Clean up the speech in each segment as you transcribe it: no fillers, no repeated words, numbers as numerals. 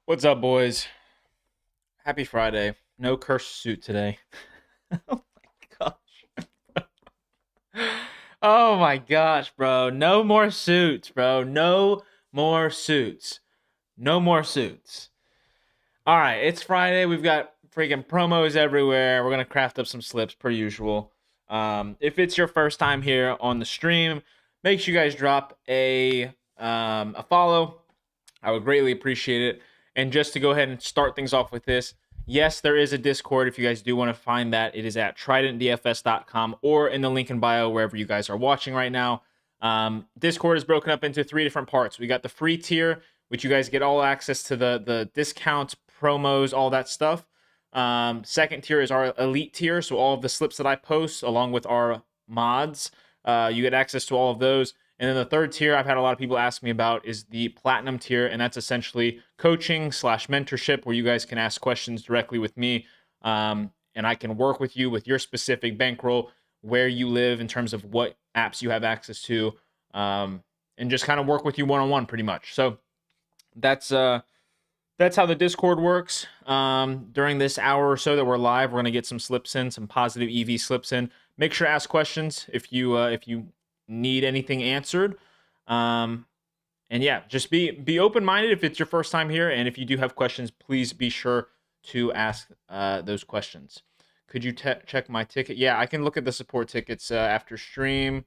What's up, boys? Happy Friday. No cursed suit today. Oh my gosh. Oh my gosh, bro. No more suits, bro. No more suits. No more suits. All right, it's Friday. We've got freaking promos everywhere. We're going to craft up some slips per usual. If it's your first time here on the stream, make sure you guys drop a follow. I would greatly appreciate it. And just to go ahead and start things off with this, yes, there is a Discord. If you guys do want to find that, it is at tridentdfs.com or in the link in bio wherever you guys are watching right now. Discord is broken up into three different parts. We got the free tier, which you guys get all access to the discounts, promos, all that stuff. Second tier is our elite tier, so all of the slips that I post along with our mods, you get access to all of those. And then the third tier I've had a lot of people ask me about is the platinum tier, and that's essentially coaching slash mentorship where you guys can ask questions directly with me, and I can work with you with your specific bankroll, where you live in terms of what apps you have access to, and just kind of work with you one on one, pretty much. So that's that's how the Discord works. During this hour or so that we're live, we're gonna get some slips in, some positive EV slips in. Make sure to ask questions if you need anything answered. Um, and yeah, just be open minded if it's your first time here, and if you do have questions, please be sure to ask those questions. Could you check my ticket? Yeah, I can look at the support tickets after stream.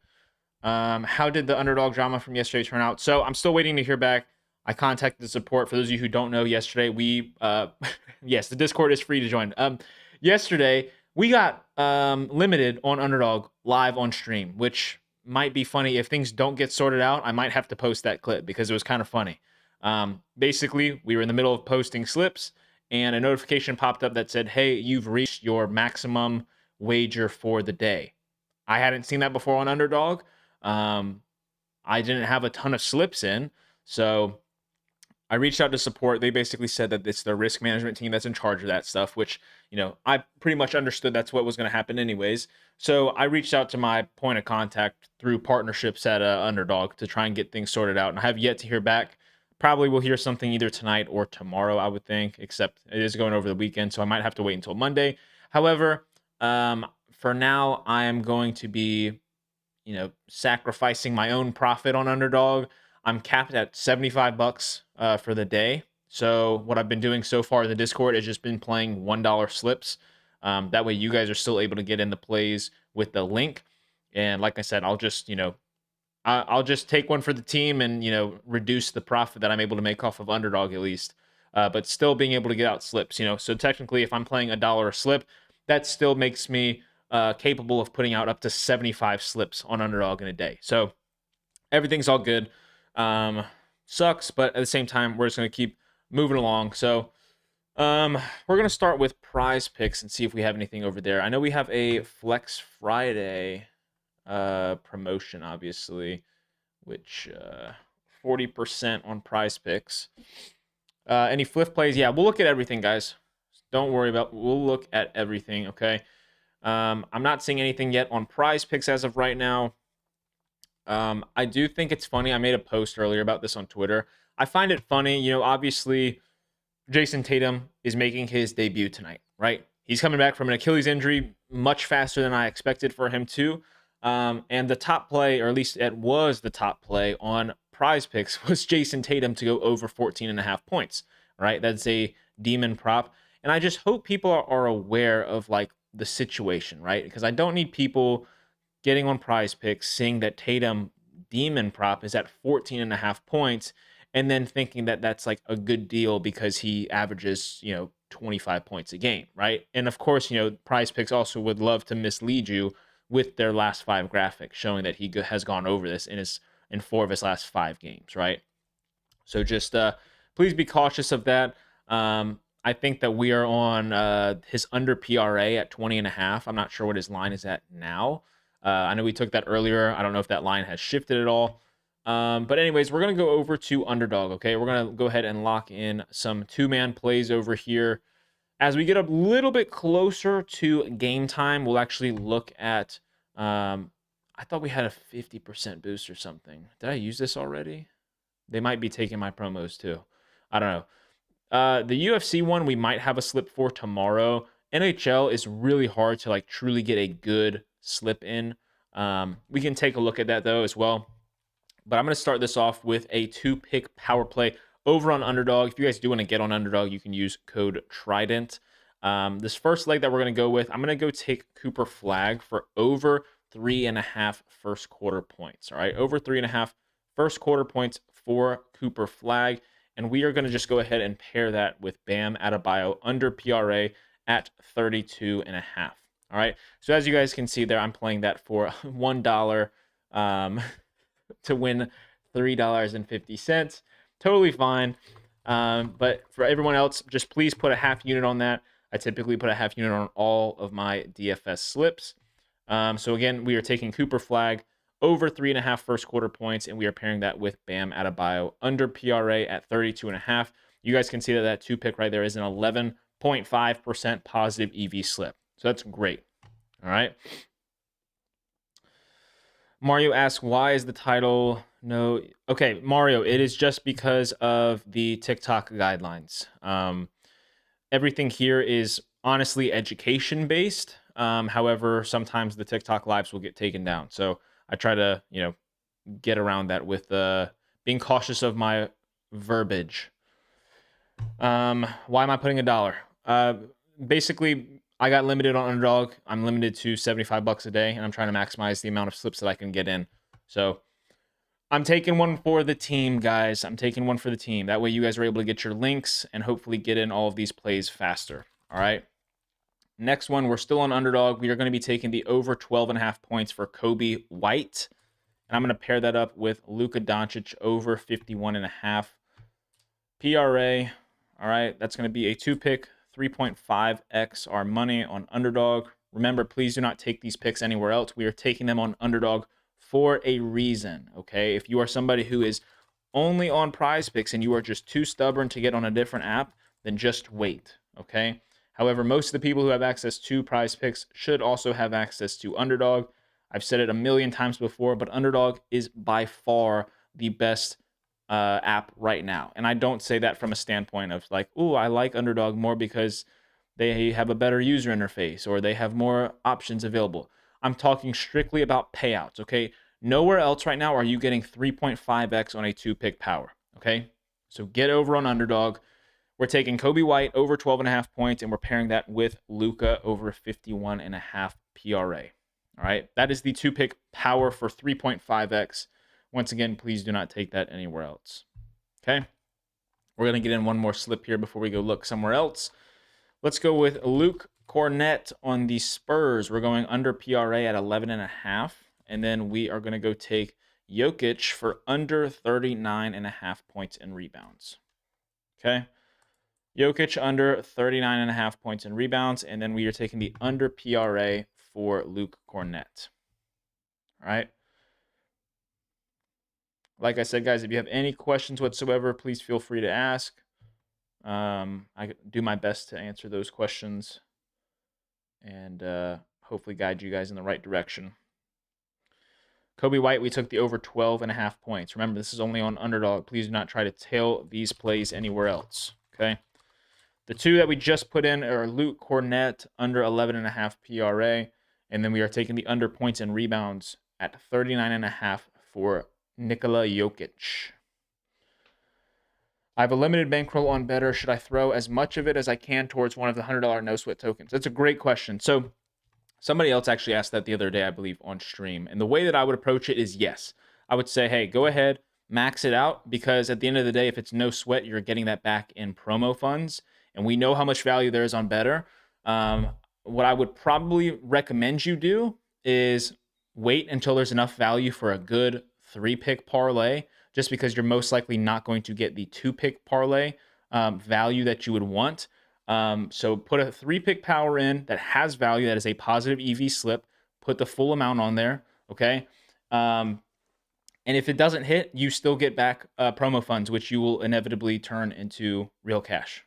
How did the underdog drama from yesterday turn out? So I'm still waiting to hear back. I contacted the support. For those of you who don't know, yesterday we yes, the Discord is free to join. Yesterday we got limited on underdog live on stream, which might be funny. If things don't get sorted out, I might have to post that clip because it was kind of funny. Basically, we were in the middle of posting slips, and a notification popped up that said, "Hey, you've reached your maximum wager for the day." I hadn't seen that before on underdog. um, I didn't have a ton of slips in, so I reached out to support. They basically said that it's their risk management team that's in charge of that stuff, which, I pretty much understood that's what was going to happen anyways. So I reached out to my point of contact through partnerships at Underdog to try and get things sorted out. And I have yet to hear back. Probably will hear something either tonight or tomorrow, I would think, except it is going over the weekend. So I might have to wait until Monday. However, for now, I am going to be sacrificing my own profit on underdog. I'm capped at 75 bucks for the day. So what I've been doing so far in the Discord is just been playing $1 slips. That way you guys are still able to get in the plays with the link. And like I said, I'll just take one for the team and reduce the profit that I'm able to make off of underdog at least. But still being able to get out slips. So technically, if I'm playing $1 a slip, that still makes me capable of putting out up to 75 slips on underdog in a day. So everything's all good. Um, Sucks, but at the same time, we're just gonna keep moving along. So we're gonna start with prize picks and see if we have anything over there. I know we have a Flex Friday promotion, obviously, which 40% on prize picks. Any flip plays? Yeah, we'll look at everything, guys. Don't worry about. We'll look at everything. Okay. I'm not seeing anything yet on prize picks as of right now. I do think it's funny. I made a post earlier about this on Twitter. I find it funny. Obviously, Jason Tatum is making his debut tonight, right? He's coming back from an Achilles injury much faster than I expected for him to. And the top play, or at least it was the top play on prize picks, was Jason Tatum to go over 14 and a half points, right? That's a demon prop. And I just hope people are aware of like the situation, right? Because I don't need people getting on prize picks, seeing that Tatum demon prop is at 14 and a half points, and then thinking that that's like a good deal because he averages, 25 points a game, right? And of course, prize picks also would love to mislead you with their last five graphics showing that he has gone over this in four of his last five games, right? So just please be cautious of that. I think that we are on his under PRA at 20 and a half. I'm not sure what his line is at now. I know we took that earlier. I don't know if that line has shifted at all. But anyways, we're going to go over to underdog, okay? We're going to go ahead and lock in some two-man plays over here. As we get a little bit closer to game time, we'll actually look at I thought we had a 50% boost or something. Did I use this already? They might be taking my promos too. I don't know. The UFC one, we might have a slip for tomorrow. NHL is really hard to like truly get a good slip in. We can take a look at that though as well. But I'm going to start this off with a 2-pick power play over on Underdog. If you guys do want to get on Underdog, you can use code Trident. This first leg that we're going to go with, I'm going to go take Cooper Flag for over 3.5 first quarter points. All right, over 3.5 first quarter points for Cooper Flag. And we are going to just go ahead and pair that with Bam Adebayo under PRA at 32.5. All right, so as you guys can see there, I'm playing that for $1 to win $3.50. Totally fine. But for everyone else, just please put a half unit on that. I typically put a half unit on all of my DFS slips. So again, we are taking Cooper Flag over 3.5 first quarter points, and we are pairing that with Bam Adebayo under PRA at 32.5. You guys can see that that 2-pick right there is an 11.5% positive EV slip. So that's great. All right. Mario asks, why is the title no? Okay, Mario, it is just because of the TikTok guidelines. Everything here is honestly education based. However, sometimes the TikTok lives will get taken down. So I try to, get around that with being cautious of my verbiage. Why am I putting $1? Basically, I got limited on Underdog. I'm limited to $75 a day, and I'm trying to maximize the amount of slips that I can get in. So I'm taking one for the team, guys. I'm taking one for the team. That way you guys are able to get your links and hopefully get in all of these plays faster. All right. Next one, we're still on Underdog. We are going to be taking the over 12.5 points for Coby White. And I'm going to pair that up with Luka Doncic over 51.5 PRA. All right. That's going to be a 2-pick. 3.5x our money on Underdog. Remember, please do not take these picks anywhere else. We are taking them on Underdog for a reason, okay? If you are somebody who is only on Prize Picks and you are just too stubborn to get on a different app, then just wait, okay? However, most of the people who have access to Prize Picks should also have access to Underdog. I've said it a million times before, but Underdog is by far the best app right now. And I don't say that from a standpoint of like, oh, I like Underdog more because they have a better user interface or they have more options available. I'm talking strictly about payouts, okay? Nowhere else right now are you getting 3.5x on a 2-pick power, okay? So get over on Underdog. We're taking Coby White over 12.5 points, and we're pairing that with Luka over 51.5 PRA. All right, that is the 2-pick power for 3.5x. Once again, please do not take that anywhere else. Okay, we're going to get in one more slip here before we go look somewhere else. Let's go with Luke Kornet on the Spurs. We're going under PRA at 11.5. And then we are going to go take Jokic for under 39.5 points and rebounds. Okay, Jokic under 39.5 points and rebounds. And then we are taking the under PRA for Luke Kornet. All right. Like I said, guys, if you have any questions whatsoever, please feel free to ask. I do my best to answer those questions and hopefully guide you guys in the right direction. Coby White, we took the over 12.5 points. Remember, this is only on Underdog. Please do not try to tail these plays anywhere else, okay? The two that we just put in are Luke Kornet under 11.5 PRA, and then we are taking the under points and rebounds at 39.5 for Nikola Jokic. I have a limited bankroll on Better. Should I throw as much of it as I can towards one of the $100 no sweat tokens? That's a great question. So somebody else actually asked that the other day, I believe, on stream. And the way that I would approach it is yes. I would say, hey, go ahead, max it out, because at the end of the day, if it's no sweat, you're getting that back in promo funds. And we know how much value there is on Better. What I would probably recommend you do is wait until there's enough value for a good 3-pick parlay, just because you're most likely not going to get the 2-pick parlay value that you would want. So put a 3-pick power in that has value, that is a positive EV slip, put the full amount on there, okay? And if it doesn't hit, you still get back promo funds, which you will inevitably turn into real cash,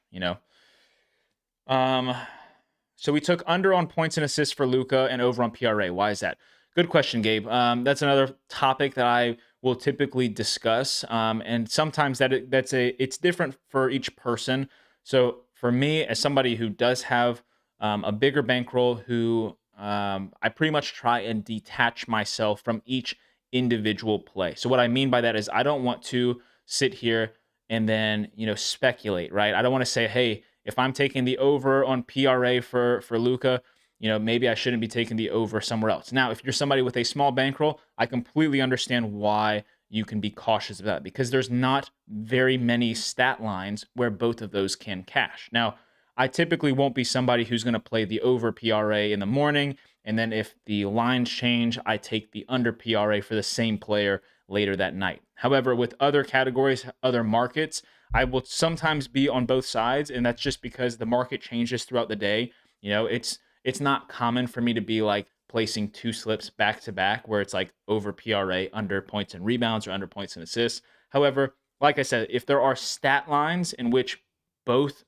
So we took under on points and assists for Luka and over on PRA. Why is that? Good question, Gabe. That's another topic that I will typically discuss, and sometimes it's different for each person. So for me, as somebody who does have a bigger bankroll, who I pretty much try and detach myself from each individual play. So what I mean by that is I don't want to sit here and then speculate, right? I don't want to say, hey, if I'm taking the over on PRA for Luka, maybe I shouldn't be taking the over somewhere else. Now, if you're somebody with a small bankroll, I completely understand why you can be cautious of that, because there's not very many stat lines where both of those can cash. Now, I typically won't be somebody who's going to play the over PRA in the morning, and then if the lines change, I take the under PRA for the same player later that night. However, with other categories, other markets, I will sometimes be on both sides, and that's just because the market changes throughout the day. It's not common for me to be like placing two slips back to back where it's like over PRA, under points and rebounds, or under points and assists. However, like I said, if there are stat lines in which both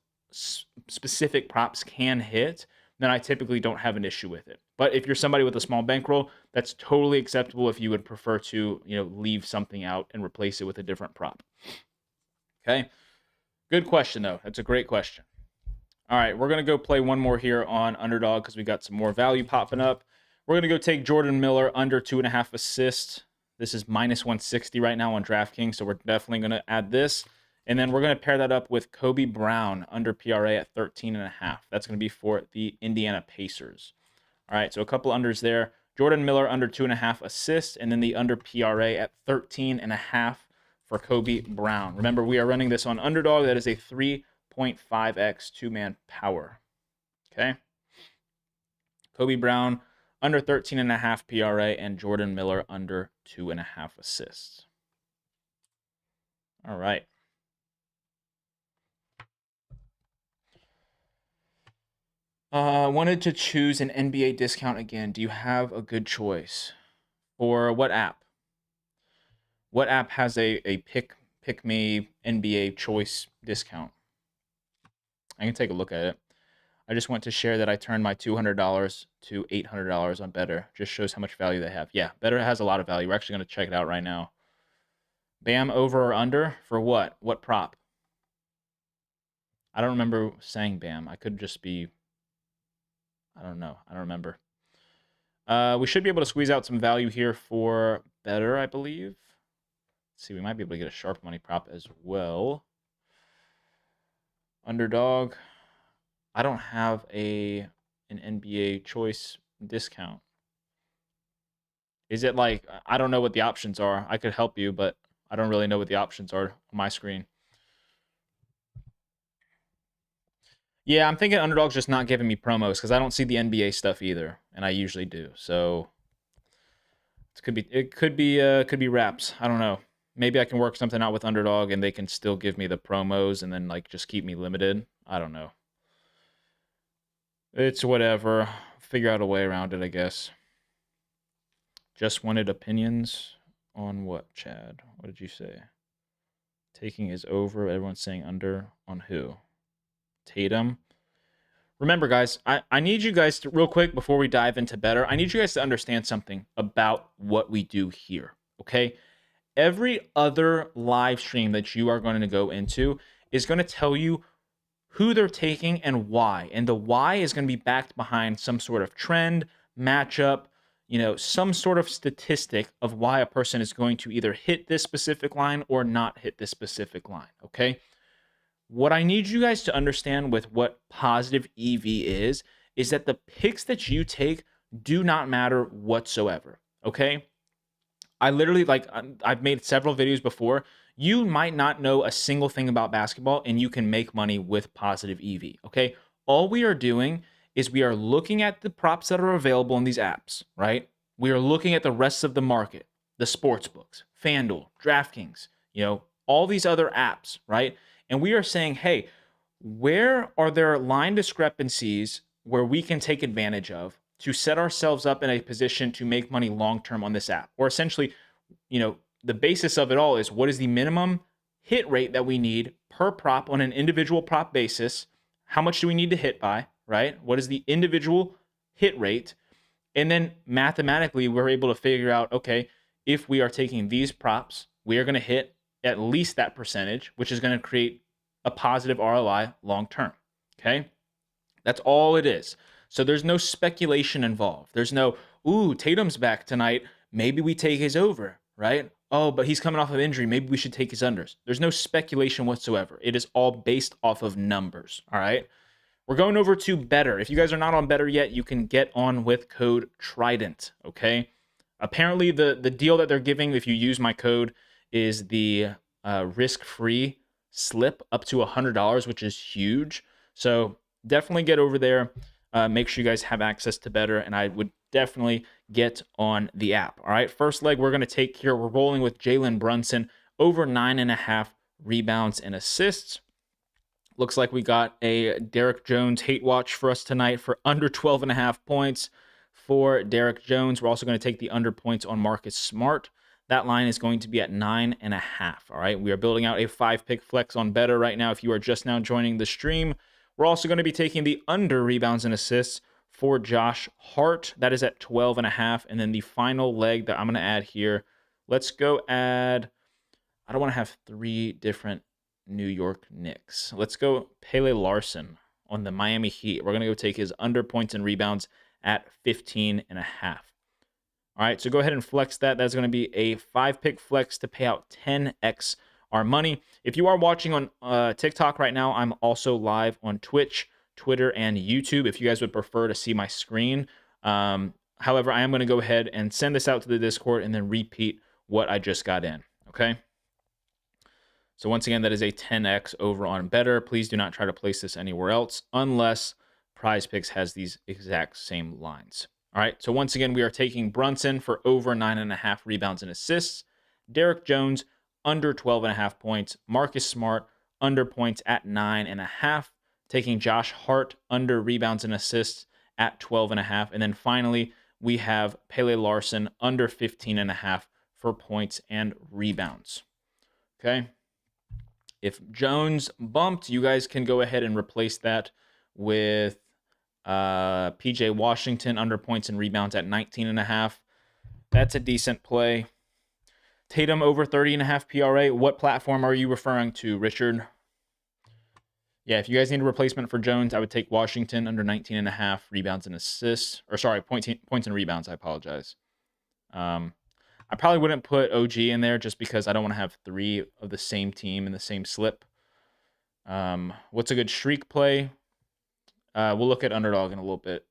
specific props can hit, then I typically don't have an issue with it. But if you're somebody with a small bankroll, that's totally acceptable if you would prefer to, leave something out and replace it with a different prop. Okay. Good question, though. That's a great question. All right, we're going to go play one more here on Underdog because we got some more value popping up. We're going to go take Jordan Miller under 2.5 assists. This is minus 160 right now on DraftKings, so we're definitely going to add this. And then we're going to pair that up with Kobe Brown under PRA at 13.5. That's going to be for the Indiana Pacers. All right, so a couple unders there. Jordan Miller under 2.5 assists, and then the under PRA at 13.5 for Kobe Brown. Remember, we are running this on Underdog. That is a 3.5x two-man power. Okay. Kobe Brown under 13.5 PRA and Jordan Miller under 2.5 assists. All right. Wanted to choose an NBA discount again. Do you have a good choice? For what app? What app has a pick me NBA choice discount? I can take a look at it. I just want to share that I turned my $200 to $800 on Better. Just shows how much value they have. Yeah, Better has a lot of value. We're actually going to check it out right now. Bam, over or under for what? What prop? I don't remember saying Bam. I could just be... I don't know. I don't remember. We should be able to squeeze out some value here for Better, I believe. Let's see, we might be able to get a sharp money prop as well. Underdog. I don't have an NBA choice discount. Is it like, I don't know what the options are. I could help you, but I don't really know what the options are on my screen. Yeah, I'm thinking Underdog's just not giving me promos because I don't see the NBA stuff either, and I usually do. So it could be wraps. I don't know. Maybe I can work something out with Underdog and they can still give me the promos and then like just keep me limited. I don't know. It's whatever. Figure out a way around it, I guess. Just wanted opinions on what, Chad? What did you say? Taking is over. Everyone's saying under. On who? Tatum. Remember, guys, I need you guys to, real quick, before we dive into Better, I need you guys to understand something about what we do here, okay? Every other live stream that you are going to go into is going to tell you who they're taking and why. And the why is going to be backed behind some sort of trend, matchup, some sort of statistic of why a person is going to either hit this specific line or not hit this specific line, okay? What I need you guys to understand with what positive EV is that the picks that you take do not matter whatsoever, okay? I literally, I've made several videos before. You might not know a single thing about basketball and you can make money with positive EV, okay? All we are doing is we are looking at the props that are available in these apps, right? We are looking at the rest of the market, the sports books, FanDuel, DraftKings, all these other apps, right? And we are saying, hey, where are there line discrepancies where we can take advantage of to set ourselves up in a position to make money long-term on this app? Or essentially, the basis of it all is what is the minimum hit rate that we need per prop on an individual prop basis? How much do we need to hit by, right? What is the individual hit rate? And then mathematically, we're able to figure out, okay, if we are taking these props, we are going to hit at least that percentage, which is going to create a positive ROI long term. Okay? That's all it is. So there's no speculation involved. There's no, ooh, Tatum's back tonight. Maybe we take his over, right? Oh, but he's coming off of injury. Maybe we should take his unders. There's no speculation whatsoever. It is all based off of numbers, all right? We're going over to Better. If you guys are not on Better yet, you can get on with code Trident, okay? Apparently, the deal that they're giving if you use my code is the risk-free slip up to $100, which is huge. So definitely get over there. Make sure you guys have access to Better, and I would definitely get on the app. All right, first leg we're going to take here. We're rolling with Jalen Brunson over 9.5 rebounds and assists. Looks like we got a Derek Jones hate watch for us tonight for under 12.5 points for Derek Jones. We're also going to take the under points on Marcus Smart. That line is going to be at 9.5. All right, we are building out a 5-pick flex on Better right now. If you are just now joining the stream, we're also going to be taking the under rebounds and assists for Josh Hart. That is at 12.5. And then the final leg that I'm going to add here, let's go add, I don't want to have 3 different New York Knicks. Let's go Pele Larson on the Miami Heat. We're going to go take his under points and rebounds at 15.5. All right, so go ahead and flex that. That's going to be a 5-pick flex to pay out 10x our money. If you are watching on TikTok right now, I'm also live on Twitch, Twitter, and YouTube if you guys would prefer to see my screen. However, I am going to go ahead and send this out to the Discord and then repeat what I just got in, okay? So once again, that is a 10x over on Better. Please do not try to place this anywhere else unless PrizePicks has these exact same lines. All right, so once again, we are taking Brunson for over 9.5 rebounds and assists. Derek Jones, under 12.5 points. Marcus Smart, under points at 9.5. Taking Josh Hart, under rebounds and assists at 12.5. And then finally, we have Pele Larson, under 15.5 for points and rebounds. Okay. If Jones bumped, you guys can go ahead and replace that with PJ Washington under points and rebounds at 19.5. That's a decent play. Tatum over 30.5 PRA. What platform are you referring to, Richard? Yeah, if you guys need a replacement for Jones, I would take Washington under 19.5 rebounds and assists. Or sorry, points and rebounds. I apologize. I probably wouldn't put OG in there just because I don't want to have 3 of the same team in the same slip. What's a good streak play? We'll look at underdog in a little bit.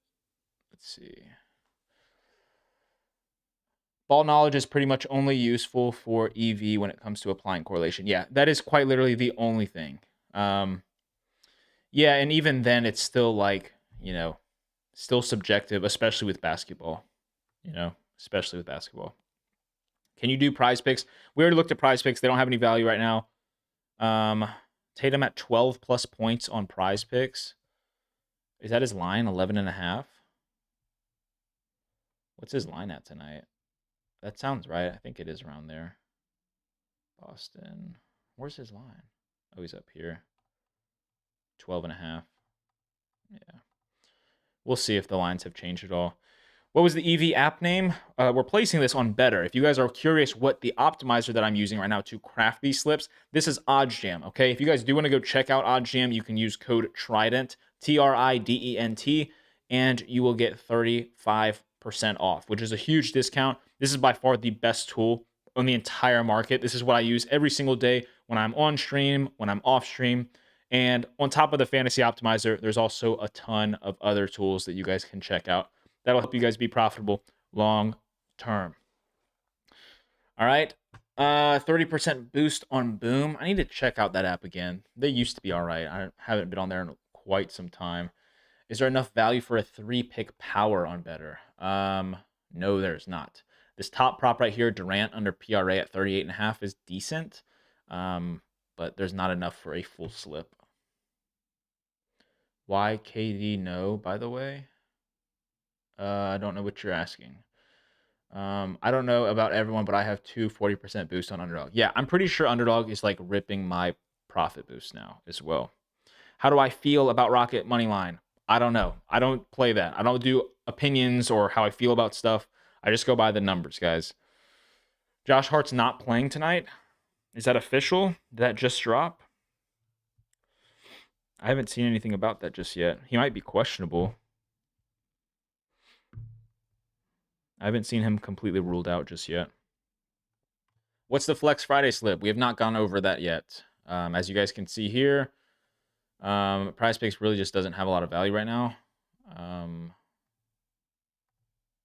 Let's see. Ball knowledge is pretty much only useful for EV when it comes to applying correlation. Yeah, that is quite literally the only thing. Yeah, and even then, it's still like, still subjective, especially with basketball. Especially with basketball. Can you do PrizePicks? We already looked at PrizePicks. They don't have any value right now. Tatum at 12 plus points on PrizePicks. Is that his line? 11.5? What's his line at tonight? That sounds right. I think it is around there. Boston. Where's his line? Oh, he's up here. 12.5. Yeah. We'll see if the lines have changed at all. What was the EV app name? We're placing this on Better. If you guys are curious what the optimizer that I'm using right now to craft these slips, this is OddsJam, okay? If you guys do want to go check out OddsJam, you can use code TRIDENT, TRIDENT, and you will get 35% off, which is a huge discount. This is by far the best tool on the entire market. This is what I use every single day when I'm on stream, when I'm off stream. And on top of the Fantasy Optimizer, there's also a ton of other tools that you guys can check out. That'll help you guys be profitable long term. All right. 30% boost on Boom. I need to check out that app again. They used to be all right. I haven't been on there in quite some time. Is there enough value for a 3-pick power on Better? No, there's not. This top prop right here, Durant under PRA at 38.5 is decent, but there's not enough for a full slip. Why KD no, by the way? I don't know what you're asking. I don't know about everyone, but I have 40% boost on Underdog. Yeah, I'm pretty sure Underdog is like ripping my profit boost now as well. How do I feel about Rocket Moneyline? I don't know. I don't play that. I don't do opinions or how I feel about stuff. I just go by the numbers, guys. Josh Hart's not playing tonight. Is that official? Did that just drop? I haven't seen anything about that just yet. He might be questionable. I haven't seen him completely ruled out just yet. What's the Flex Friday slip? We have not gone over that yet. As you guys can see here, Prize Picks really just doesn't have a lot of value right now.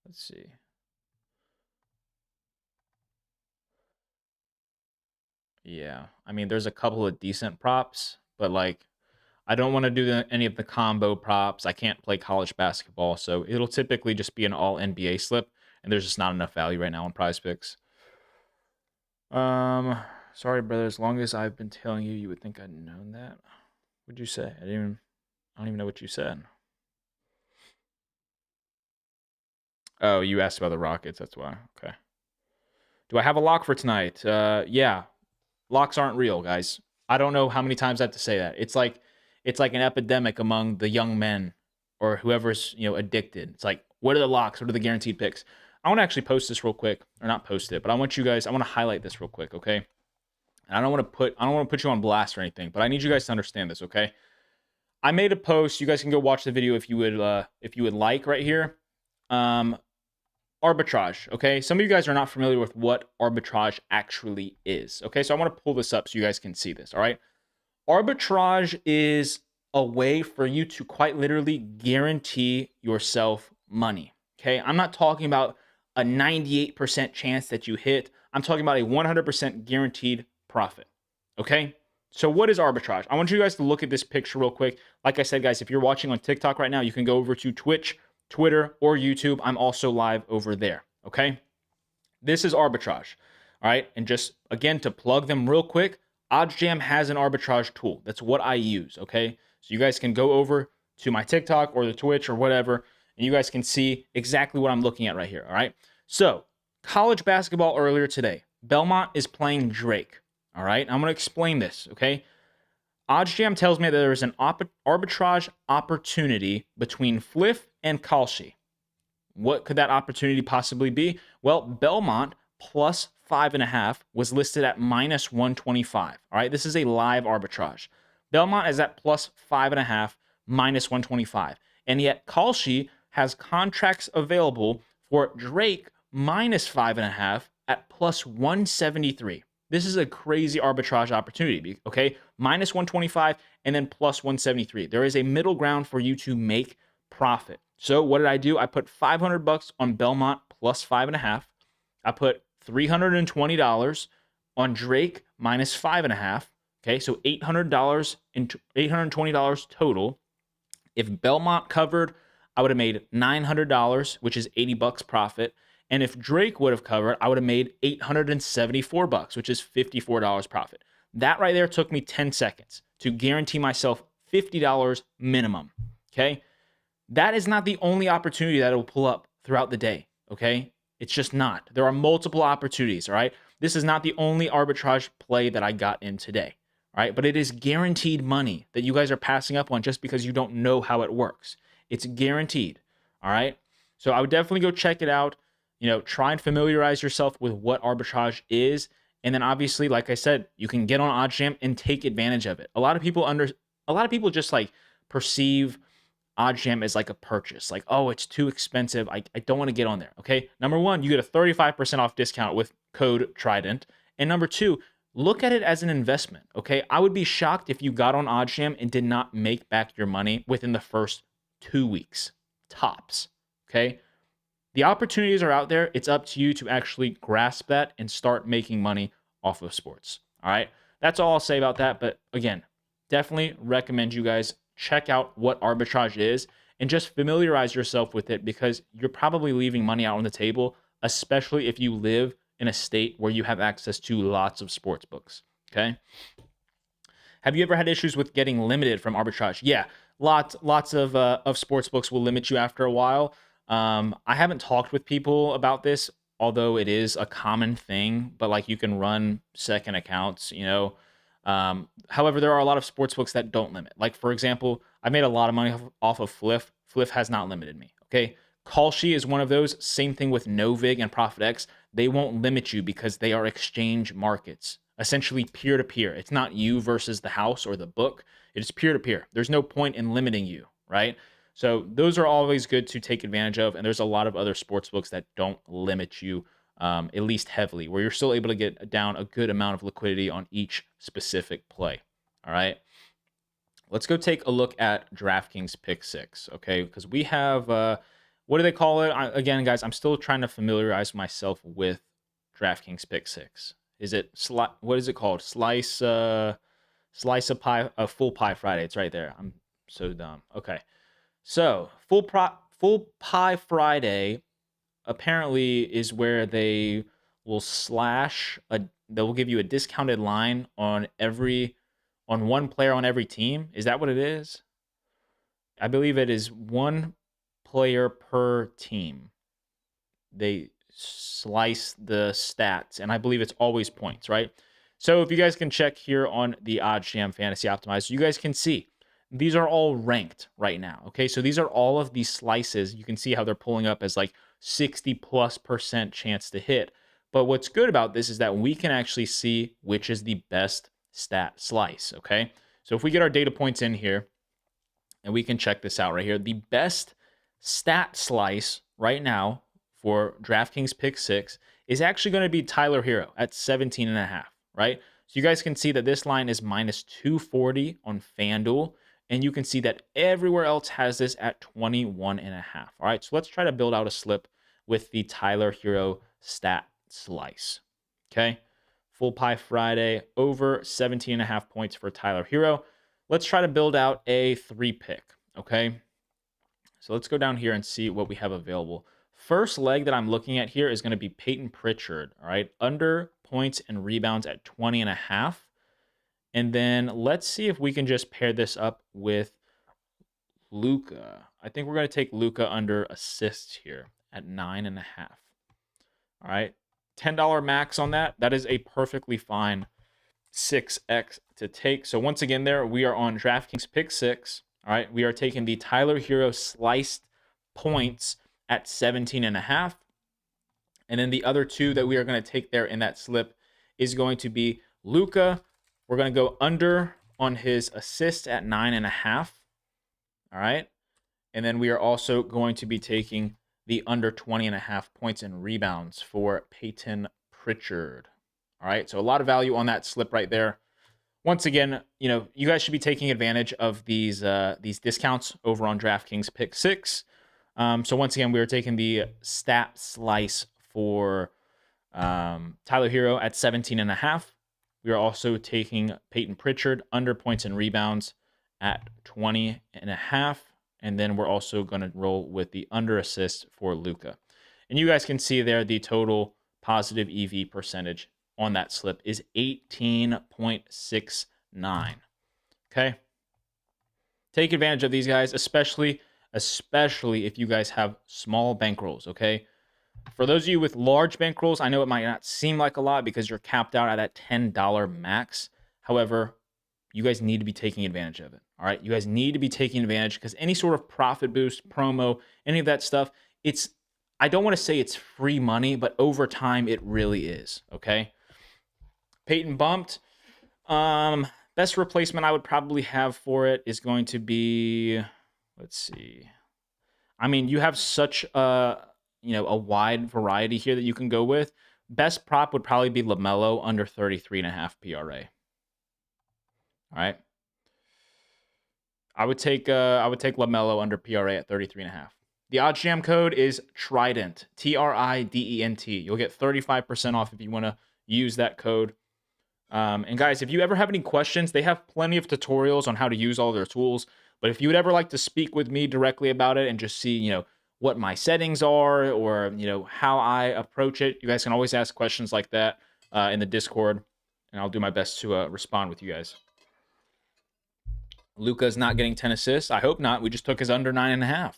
Let's see. Yeah, I mean, there's a couple of decent props, but like, I don't want to do any of the combo props. I can't play college basketball, so it'll typically just be an all NBA slip, and there's just not enough value right now on Prize Picks. Sorry, brother. As long as I've been telling you, you would think I'd known that. What'd you say? I don't even know what you said. Oh, you asked about the Rockets. That's why. Okay. Do I have a lock for tonight? Yeah. Locks aren't real, guys. I don't know how many times I have to say that. It's like an epidemic among the young men or whoever's, addicted. It's like, what are the locks? What are the guaranteed picks? I want to actually post this real quick, or not post it, but I want to highlight this real quick, okay? And I don't want to put you on blast or anything, but I need you guys to understand this, okay? I made a post. You guys can go watch the video if you would like right here. Arbitrage, okay? Some of you guys are not familiar with what arbitrage actually is, okay? So I want to pull this up so you guys can see this, all right? Arbitrage is a way for you to quite literally guarantee yourself money, okay? I'm not talking about a 98% chance that you hit. I'm talking about a 100% guaranteed profit, okay? So what is arbitrage? I want you guys to look at this picture real quick. Like I said, guys, if you're watching on TikTok right now, you can go over to Twitch, Twitter, or YouTube. I'm also live over there, okay? This is arbitrage, all right? And just, again, to plug them real quick, OddsJam has an arbitrage tool. That's what I use, okay? So you guys can go over to my TikTok or the Twitch or whatever, and you guys can see exactly what I'm looking at right here, all right? So, college basketball earlier today. Belmont is playing Drake, all right? I'm going to explain this, okay? OddsJam tells me that there is an arbitrage opportunity between Fliff and Kalshi. What could that opportunity possibly be? Well, Belmont plus 5.5 was listed at minus 125. All right, this is a live arbitrage. Belmont is at plus 5.5, minus 125. And yet Kalshi has contracts available for Drake minus 5.5 at plus 173. This is a crazy arbitrage opportunity, okay? Minus 125 and then plus 173. There is a middle ground for you to make profit. So what did I do? I put $500 on Belmont plus 5.5. I put $320 on Drake minus 5.5. Okay, so $800 and $820 total. If Belmont covered, I would have made $900, which is $80 profit. And if Drake would have covered, I would have made $874, which is $54 profit. That right there took me 10 seconds to guarantee myself $50 minimum. Okay. That is not the only opportunity that it will pull up throughout the day. Okay. It's just not. There are multiple opportunities. All right. This is not the only arbitrage play that I got in today. All right. But it is guaranteed money that you guys are passing up on just because you don't know how it works. It's guaranteed. All right. So I would definitely go check it out. Try and familiarize yourself with what arbitrage is. And then obviously, like I said, you can get on OddsJam and take advantage of it. A lot of people just like perceive OddsJam as like a purchase. Like, oh, it's too expensive. I don't want to get on there. Okay. Number one, you get a 35% off discount with code Trident. And number two, look at it as an investment. Okay. I would be shocked if you got on OddsJam and did not make back your money within the first 2 weeks. Tops. Okay. The opportunities are out there. It's up to you to actually grasp that and start making money off of sports. All right. That's all I'll say about that. But again, definitely recommend you guys check out what arbitrage is and just familiarize yourself with it because you're probably leaving money out on the table, especially if you live in a state where you have access to lots of sports books. Okay. Have you ever had issues with getting limited from arbitrage? Yeah. Lots of sports books will limit you after a while. I haven't talked with people about this, although it is a common thing, but like you can run second accounts, however, there are a lot of sports books that don't limit. Like, for example, I made a lot of money off of Fliff. Fliff has not limited me. Okay. Kalshi is one of those. Same thing with Novig and ProfitX. They won't limit you because they are exchange markets, essentially peer to peer. It's not you versus the house or the book. It's peer-to-peer. There's no point in limiting you, right? So those are always good to take advantage of. And there's a lot of other sports books that don't limit you, at least heavily, where you're still able to get down a good amount of liquidity on each specific play. All right. Let's go take a look at DraftKings Pick 6, okay? Because we have, what do they call it? Again, guys, I'm still trying to familiarize myself with DraftKings Pick 6. Is it, what is it called? Slice of pie, Full Pie Friday. It's right there. I'm so dumb. Okay. So, Full Pie Friday apparently is where they will they will give you a discounted line on one player on every team. Is that what it is? I believe it is one player per team. They slice the stats, and I believe it's always points, right? So if you guys can check here on the OddsJam Fantasy Optimizer, you guys can see these are all ranked right now. Okay, so these are all of these slices. You can see how they're pulling up as like 60+% chance to hit. But what's good about this is that we can actually see which is the best stat slice. Okay, so if we get our data points in here, and we can check this out right here, the best stat slice right now for DraftKings Pick 6 is actually going to be Tyler Hero at 17.5, right? So you guys can see that this line is minus 240 on FanDuel, and you can see that everywhere else has this at 21.5. All right, so let's try to build out a slip with the Tyler Hero stat slice. Okay, Full Pie Friday over 17.5 points for Tyler Hero. Let's try to build out a 3-pick, okay? So let's go down here and see what we have available. First leg that I'm looking at here is going to be Peyton Pritchard, all right? Under points and rebounds at 20.5. And then let's see if we can just pair this up with Luka. I think we're going to take Luka under assists here at 9.5. All right, $10 max on that. That is a perfectly fine 6x to take. So once again there, we are on DraftKings Pick 6. All right, we are taking the Tyler Hero sliced points at 17.5. And then the other two that we are going to take there in that slip is going to be Luka. We're going to go under on his assists at 9.5. All right. And then we are also going to be taking the under 20.5 points and rebounds for Peyton Pritchard. All right. So a lot of value on that slip right there. Once again, you guys should be taking advantage of these discounts over on DraftKings Pick 6. So once again, we are taking the stat slice for Tyler Hero at 17.5. We are also taking Peyton Pritchard under points and rebounds at 20.5. And then we're also going to roll with the under assist for Luka. And you guys can see there the total positive EV percentage on that slip is 18.69. Okay. Take advantage of these guys, especially if you guys have small bankrolls, okay? For those of you with large bankrolls, I know it might not seem like a lot because you're capped out at that $10 max. However, you guys need to be taking advantage of it. All right. You guys need to be taking advantage because any sort of profit boost, promo, any of that stuff, I don't want to say it's free money, but over time it really is. Okay. Peyton bumped. Best replacement I would probably have for it is going to be, let's see. I mean, you have such a wide variety here that you can go with. Best prop would probably be LaMelo under 33.5 PRA. All right. I would take LaMelo under PRA at 33.5. The OddsJam code is Trident, TRIDENT. You'll get 35% off if you want to use that code. And guys, if you ever have any questions, they have plenty of tutorials on how to use all their tools. But if you would ever like to speak with me directly about it and just see, what my settings are or, how I approach it, you guys can always ask questions like that in the Discord, and I'll do my best to respond with you guys. Luka's not getting 10 assists. I hope not. We just took his under 9.5.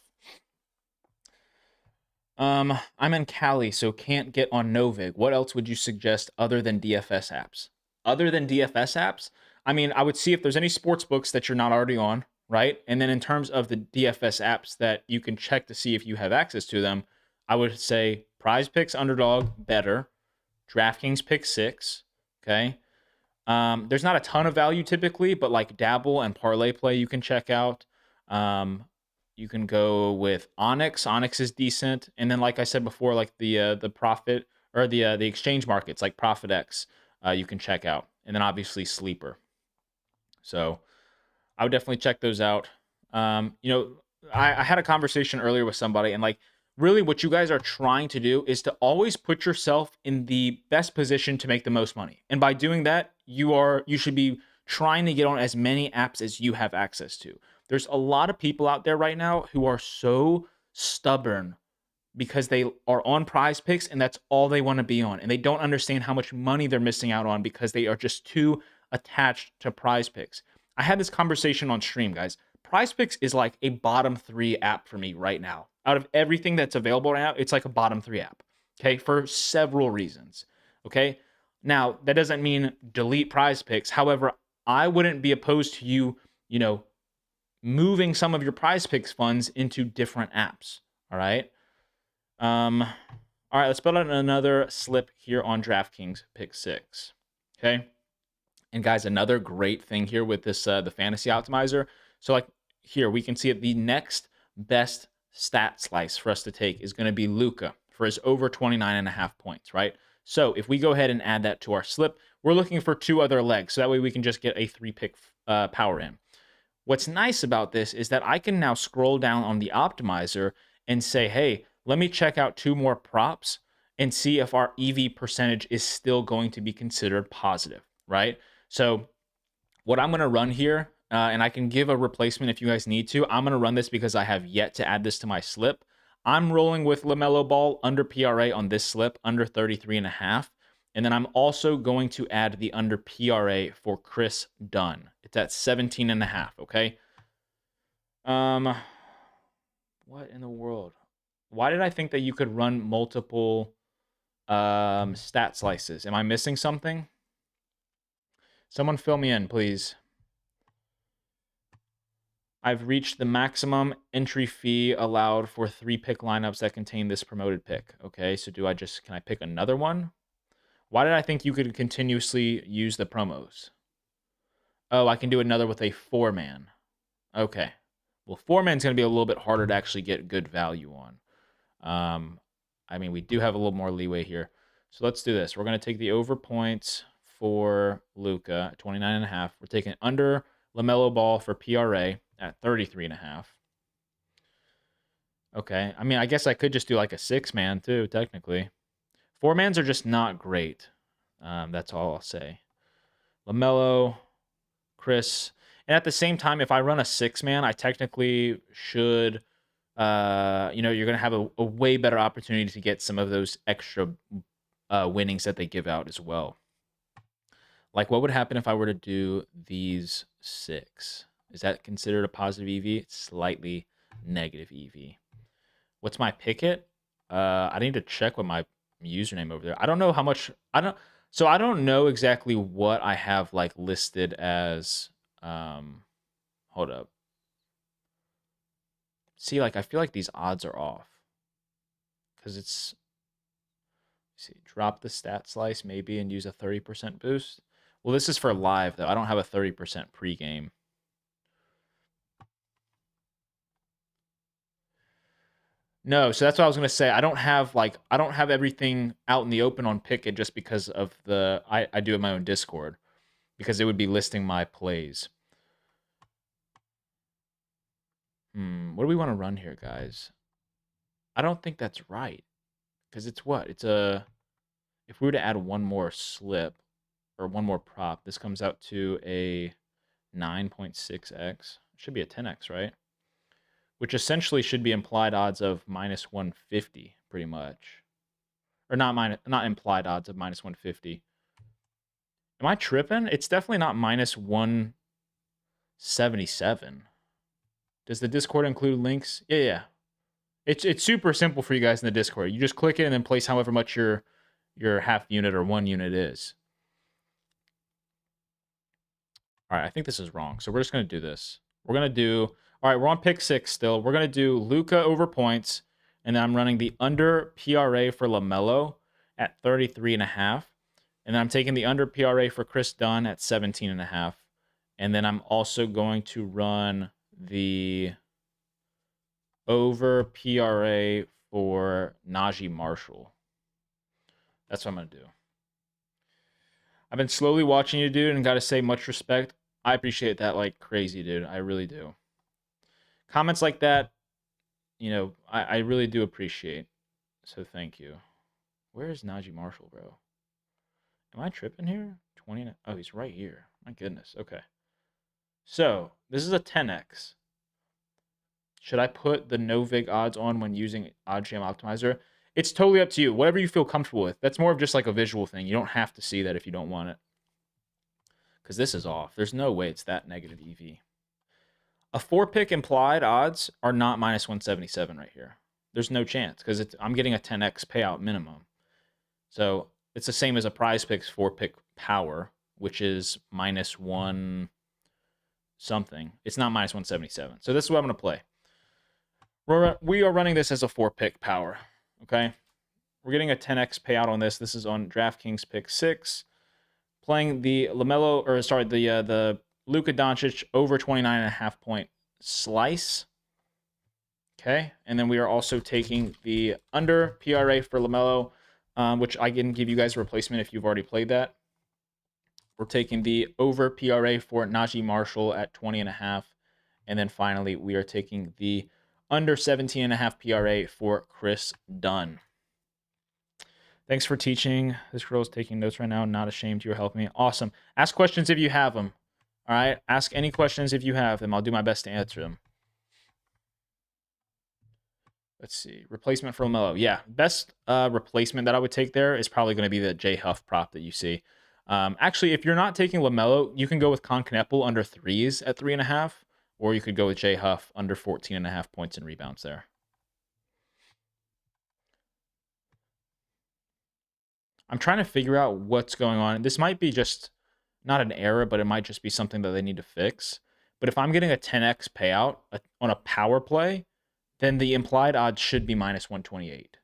I'm in Cali, so can't get on Novig. What else would you suggest other than DFS apps? Other than DFS apps? I mean, I would see if there's any sports books that you're not already on, right? And then in terms of the DFS apps that you can check to see if you have access to them, I would say Prize Picks Underdog, better. DraftKings Pick 6, okay? There's not a ton of value typically, but like Dabble and Parlay Play you can check out. You can go with Onyx. Onyx is decent, and then like I said before, like the profit or the exchange markets like ProfitX, you can check out, and then obviously Sleeper. So I would definitely check those out. You know, I had a conversation earlier with somebody, and like really what you guys are trying to do is to always put yourself in the best position to make the most money. And by doing that, you should be trying to get on as many apps as you have access to. There's a lot of people out there right now who are so stubborn because they are on Prize Picks and that's all they want to be on, and they don't understand how much money they're missing out on because they are just too attached to Prize Picks. I had this conversation on stream, guys. Prize Picks is like a bottom 3 app for me right now. Out of everything that's available right now, it's like a bottom 3 app. Okay, for several reasons. Okay, now that doesn't mean delete Prize Picks. However, I wouldn't be opposed to you, you know, moving some of your Prize Picks funds into different apps. All right. All right, let's build out another slip here on DraftKings Pick 6. Okay. And guys, another great thing here with this the fantasy optimizer. So like here we can see it, the next best stat slice for us to take is going to be Luka for his over 29.5 points, right? So if we go ahead and add that to our slip, we're looking for 2 other legs. So that way we can just get a 3-pick power in. What's nice about this is that I can now scroll down on the optimizer and say, hey, let me check out 2 more props and see if our EV percentage is still going to be considered positive, right? So what I'm going to run here, and I can give a replacement if you guys need to. I'm going to run this because I have yet to add this to my slip. I'm rolling with LaMelo Ball under PRA on this slip, under 33.5. And then I'm also going to add the under PRA for Chris Dunn. It's at 17.5, okay? What in the world? Why did I think that you could run multiple stat slices? Am I missing something? Someone fill me in, please. I've reached the maximum entry fee allowed for 3-pick lineups that contain this promoted pick. Okay, so can I pick another one? Why did I think you could continuously use the promos? Oh, I can do another with a 4-man. Okay. Well, 4-man's going to be a little bit harder to actually get good value on. I mean, we do have a little more leeway here. So let's do this. We're going to take the over points for Luka, 29.5. We're taking under LaMelo Ball for PRA at 33.5. Okay. I mean, I guess I could just do like a 6-man too, technically. 4-mans are just not great. That's all I'll say. LaMelo, Chris. And at the same time, if I run a 6-man, I technically should, you're going to have a way better opportunity to get some of those extra winnings that they give out as well. Like, what would happen if I were to do these 6? Is that considered a positive EV? It's slightly negative EV. What's my picket? I need to check what my username over there. I don't know how much. I don't know exactly what I have like listed as. Hold up. See, like I feel like these odds are off because it's. See, drop the stat slice maybe and use a 30% boost. Well, this is for live though. I don't have a 30% pregame. No, so that's what I was gonna say. I don't have everything out in the open on Pickett just because of I do have my own Discord because it would be listing my plays. What do we want to run here, guys? I don't think that's right because it's what? If we were to add one more slip or one more prop, this comes out to a 9.6x. It should be a 10x, right? Which essentially should be implied odds of minus 150, pretty much. Or not implied odds of minus 150. Am I tripping? It's definitely not minus 177. Does the Discord include links? Yeah. It's super simple for you guys in the Discord. You just click it and then place however much your half unit or 1 unit is. All right, I think this is wrong. So we're just going to do this. We're going to do... All right, we're on pick 6 still. We're going to do Luka over points, and then I'm running the under PRA for LaMelo at 33.5. And then I'm taking the under PRA for Chris Dunn at 17.5. And then I'm also going to run the over PRA for Najee Marshall. That's what I'm going to do. I've been slowly watching you, dude, and got to say much respect. I appreciate that like crazy, dude. I really do. Comments like that, you know, I really do appreciate. So thank you. Where is Najee Marshall, bro? Am I tripping here? 20. Oh, he's right here. My goodness. Okay. So this is a 10x. Should I put the no vig odds on when using OddsJam Optimizer? It's totally up to you. Whatever you feel comfortable with. That's more of just like a visual thing. You don't have to see that if you don't want it. Because this is off. There's no way it's that negative EV. A 4-pick implied odds are not minus 177 right here. There's no chance because I'm getting a 10x payout minimum. So it's the same as a Prize Picks 4-pick power, which is minus 1 something. It's not minus 177. So this is what I'm going to play. We are running this as a 4-pick power. Okay. We're getting a 10x payout on this. This is on DraftKings pick 6. Playing the the Luka Doncic over 29.5 point slice. Okay. And then we are also taking the under PRA for LaMelo, which I can give you guys a replacement if you've already played that. We're taking the over PRA for Najee Marshall at 20.5. And then finally, we are taking the under 17.5 PRA for Chris Dunn. Thanks for teaching. This girl's taking notes right now. Not ashamed. You're helping me. Awesome. Ask questions if you have them. All right. Ask any questions if you have them. I'll do my best to answer them. Let's see. Replacement for LaMelo. Yeah. Best replacement that I would take there is probably going to be the J Huff prop that you see. Actually, if you're not taking LaMelo, you can go with Con Kneppel under 3s at 3.5. Or you could go with J Huff under 14.5 points and rebounds there. I'm trying to figure out what's going on. This might be just not an error, but it might just be something that they need to fix. But if I'm getting a 10x payout on a power play, then the implied odds should be minus 128.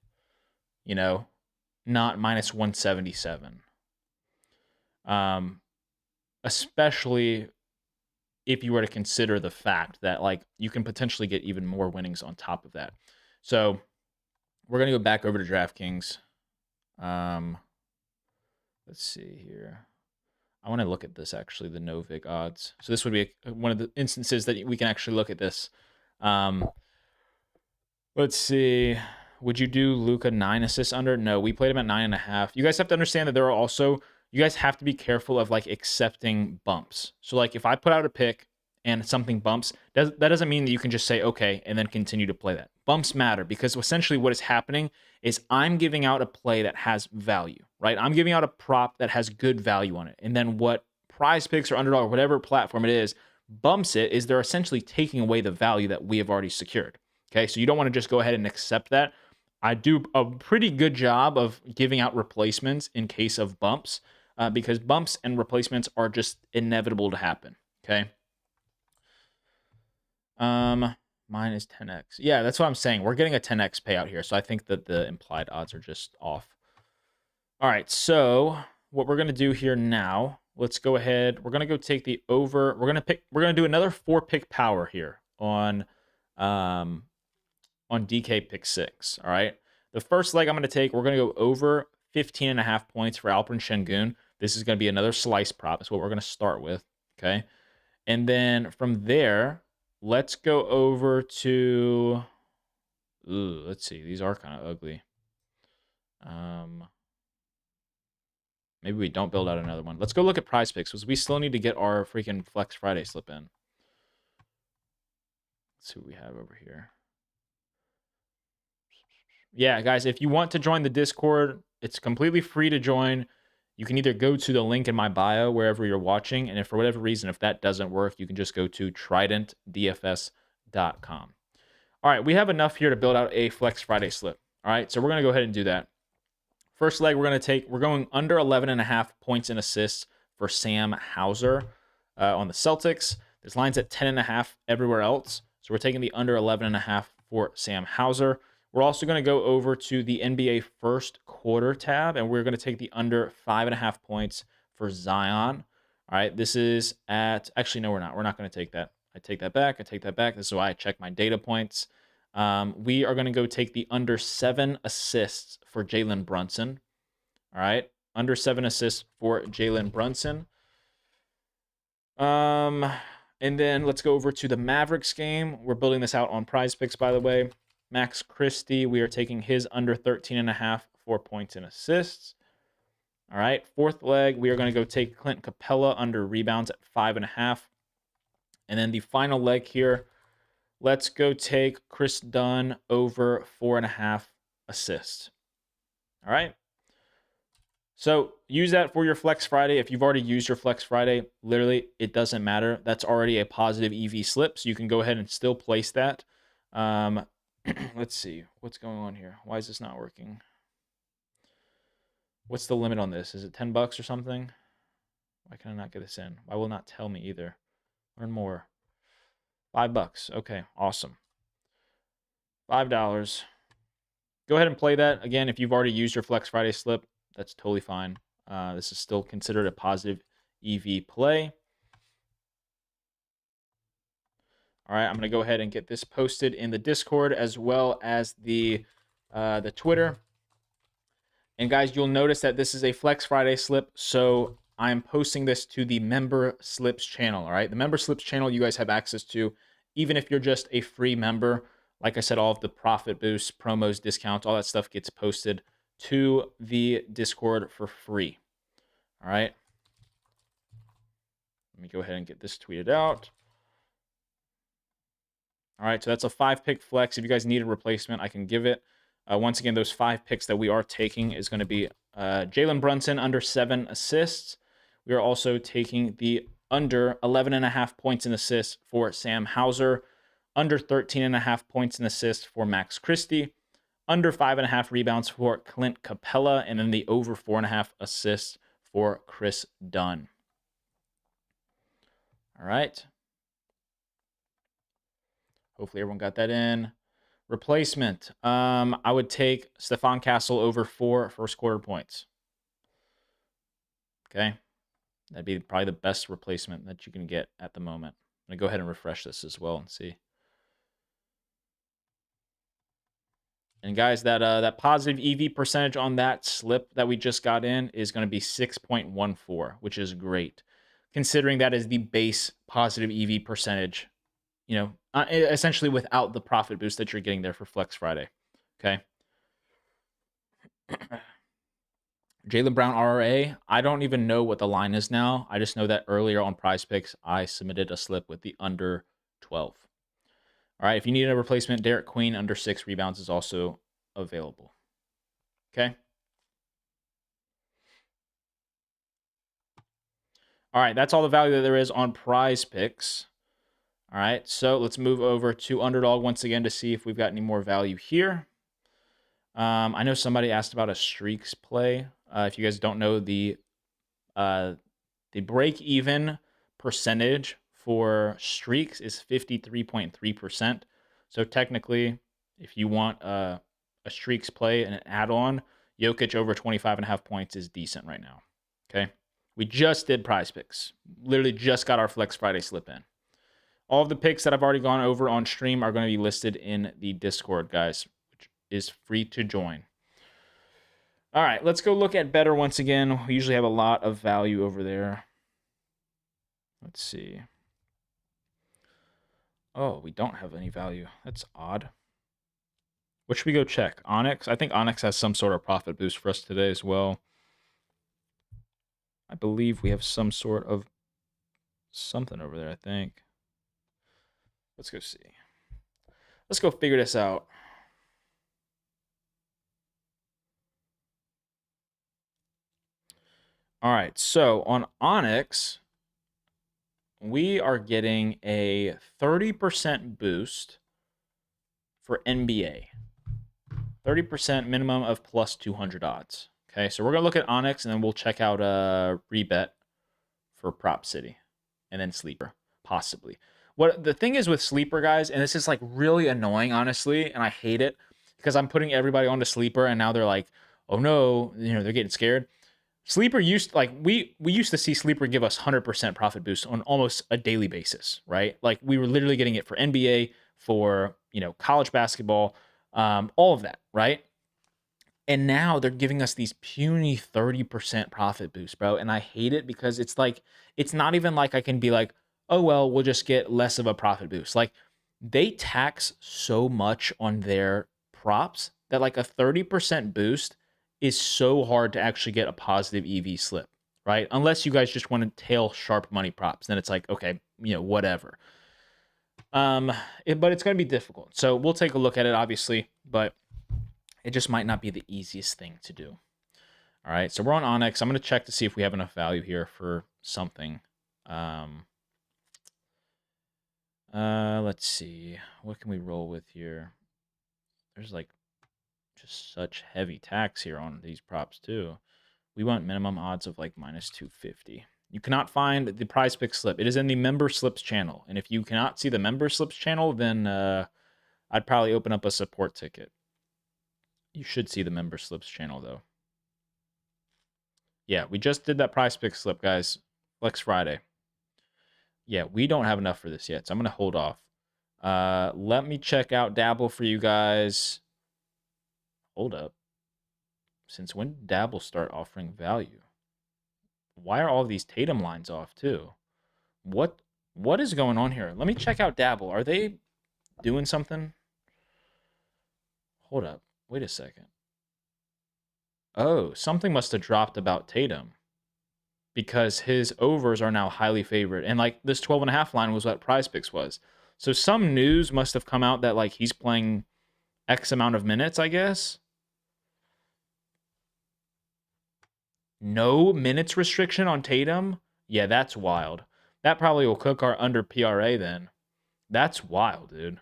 You know, not minus 177. Especially if you were to consider the fact that like you can potentially get even more winnings on top of that. So we're going to go back over to DraftKings. Let's see here. I want to look at this actually, the no vig odds. So this would be one of the instances that we can actually look at this. Let's see. Would you do Luka 9 assists under? No, we played him at 9.5. You guys have to understand that there are also, you guys have to be careful of like accepting bumps. So like if I put out a pick and something bumps, that doesn't mean that you can just say, okay, and then continue to play that. Bumps matter because essentially what is happening is I'm giving out a play that has value, right? I'm giving out a prop that has good value on it. And then what Prize Picks or Underdog or whatever platform it is bumps it is they're essentially taking away the value that we have already secured. Okay, so you don't want to just go ahead and accept that. I do a pretty good job of giving out replacements in case of bumps because bumps and replacements are just inevitable to happen, okay? Mine is 10x. Yeah, that's what I'm saying. We're getting a 10x payout here, so I think that the implied odds are just off. All right, so what we're gonna do here now, let's go ahead. We're gonna go take the over. We're gonna do another 4-pick power here on DK pick 6. All right. The first leg I'm gonna take, we're gonna go over 15.5 points for Alperen Şengün. This is gonna be another slice prop. That's what we're gonna start with. Okay. And then from there, let's go over to, let's see. These are kind of ugly. Maybe we don't build out another one. Let's go look at Prize Picks because we still need to get our freaking Flex Friday slip in. Let's see what we have over here. Yeah, guys, if you want to join the Discord, it's completely free to join. You can either go to the link in my bio wherever you're watching, and if for whatever reason, if that doesn't work, you can just go to tridentdfs.com. All right, we have enough here to build out a Flex Friday slip. All right, so we're going to go ahead and do that. First leg, we're going under 11.5 points and assists for Sam Hauser on the Celtics. This line's at 10.5 everywhere else, so we're taking the under 11.5 for Sam Hauser. We're also going to go over to the NBA first quarter tab, and we're going to take the under 5.5 points for Zion. All right, this is at, actually, no, we're not. We're not going to take that. I take that back. I take that back. This is why I check my data points. We are going to go take the under 7 assists for Jalen Brunson. All right, under 7 assists for Jalen Brunson. And then let's go over to the Mavericks game. We're building this out on Prize Picks, by the way. Max Christie, we are taking his under 13.5, 4 points and assists. All right, fourth leg, we are going to go take Clint Capella under rebounds at 5.5. And then the final leg here, let's go take Chris Dunn over 4.5 assists. All right. So use that for your Flex Friday. If you've already used your Flex Friday, literally, it doesn't matter. That's already a positive EV slip, so you can go ahead and still place that. Let's see. What's going on here? Why is this not working? What's the limit on this? Is it $10 or something? Why can I not get this in? Why will it not tell me either? Learn more. $5. Okay, awesome. $5. Go ahead and play that. Again, if you've already used your Flex Friday slip, that's totally fine. This is still considered a positive EV play. All right, I'm going to go ahead and get this posted in the Discord as well as the Twitter. And guys, you'll notice that this is a Flex Friday slip, so I'm posting this to the Member Slips channel, all right? The Member Slips channel you guys have access to, even if you're just a free member. Like I said, all of the profit boosts, promos, discounts, all that stuff gets posted to the Discord for free, all right? Let me go ahead and get this tweeted out. All right, so that's a 5-pick flex. If you guys need a replacement, I can give it. Once again, those 5 picks that we are taking is going to be Jalen Brunson under 7 assists. We are also taking the under 11.5 points and assists for Sam Hauser, under 13.5 points and assists for Max Christie, under 5.5 rebounds for Clint Capella, and then the over 4.5 assists for Chris Dunn. All right. Hopefully everyone got that in. Replacement. I would take Stephon Castle over 4 first quarter points. Okay. That'd be probably the best replacement that you can get at the moment. I'm going to go ahead and refresh this as well and see. And guys, that positive EV percentage on that slip that we just got in is going to be 6.14, which is great, considering that is the base positive EV percentage, you know, essentially without the profit boost that you're getting there for Flex Friday. Okay. Jaylen Brown RRA, I don't even know what the line is now. I just know that earlier on Prize Picks, I submitted a slip with the under 12. All right, if you need a replacement, Derek Queen under 6 rebounds is also available. Okay. All right, that's all the value that there is on Prize Picks. All right, so let's move over to Underdog once again to see if we've got any more value here. I know somebody asked about a streaks play. If you guys don't know, the break-even percentage for streaks is 53.3%. So technically, if you want a streaks play and an add-on, Jokic over 25.5 points is decent right now. Okay, we just did Prize Picks. Literally just got our Flex Friday slip in. All of the picks that I've already gone over on stream are going to be listed in the Discord, guys, which is free to join. All right, let's go look at Better once again. We usually have a lot of value over there. Let's see. Oh, we don't have any value. That's odd. What should we go check? Onyx? I think Onyx has some sort of profit boost for us today as well. I believe we have some sort of something over there, I think. Let's go see. Let's go figure this out. All right, so on Onyx, we are getting a 30% boost for NBA. 30% minimum of plus 200 odds. Okay, so we're going to look at Onyx, and then we'll check out Rebet for Prop City, and then Sleeper, possibly. What the thing is with Sleeper, guys, and this is like really annoying, honestly, and I hate it, because I'm putting everybody onto Sleeper, and now they're like, oh no, they're getting scared. Sleeper used like we used to see Sleeper give us 100% profit boost on almost a daily basis, right? Like we were literally getting it for NBA, for college basketball, all of that, right? And now they're giving us these puny 30% profit boosts, bro. And I hate it because it's like, it's not even like I can be like, oh, well, we'll just get less of a profit boost. Like they tax so much on their props that like a 30% boost is so hard to actually get a positive EV slip, right? Unless you guys just want to tail sharp money props. Then it's like, okay, whatever. But it's going to be difficult. So we'll take a look at it, obviously, but it just might not be the easiest thing to do. All right, so we're on Onyx. I'm going to check to see if we have enough value here for something. Let's see. What can we roll with here? There's like just such heavy tax here on these props too. We want minimum odds of like minus 250. You cannot find the prize pick slip. It is in the member slips channel. And if you cannot see the member slips channel, then I'd probably open up a support ticket. You should see the member slips channel though. Yeah, we just did that prize pick slip, guys. Flex Friday. Yeah, we don't have enough for this yet, so I'm going to hold off. Let me check out Dabble for you guys. Hold up. Since when did Dabble start offering value? Why are all these Tatum lines off too? What is going on here? Let me check out Dabble. Are they doing something? Hold up. Wait a second. Oh, something must have dropped about Tatum, because his overs are now highly favored. And like this 12.5 line was what prize picks was. So some news must have come out that like he's playing X amount of minutes, I guess. No minutes restriction on Tatum? Yeah, that's wild. That probably will cook our under PRA then. That's wild, dude.